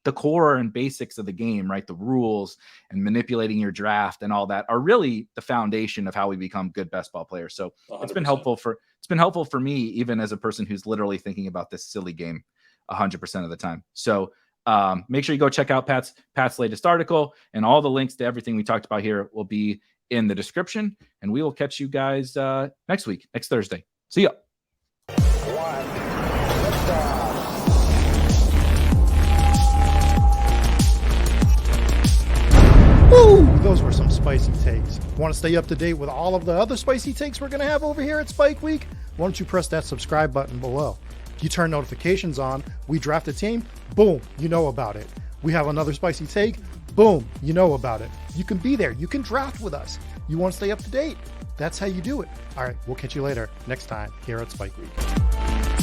the core and basics of the game, right? The rules and manipulating your draft and all that are really the foundation of how we become good best ball players. So 100%. It's been helpful for me, even as a person who's literally thinking about this silly game 100% of the time. So make sure you go check out Pat's latest article, and all the links to everything we talked about here will be in the description, and we will catch you guys next Thursday. See ya. Woo! Those were some spicy takes. Want to stay up to date with all of the other spicy takes we're going to have over here at Spike Week? Why don't you press that subscribe button below? You turn notifications on, we draft a team, boom, you know about it. We have another spicy take, boom, you know about it. You can be there. You can draft with us. You want to stay up to date? That's how you do it. All right, we'll catch you later next time here at Spike Week.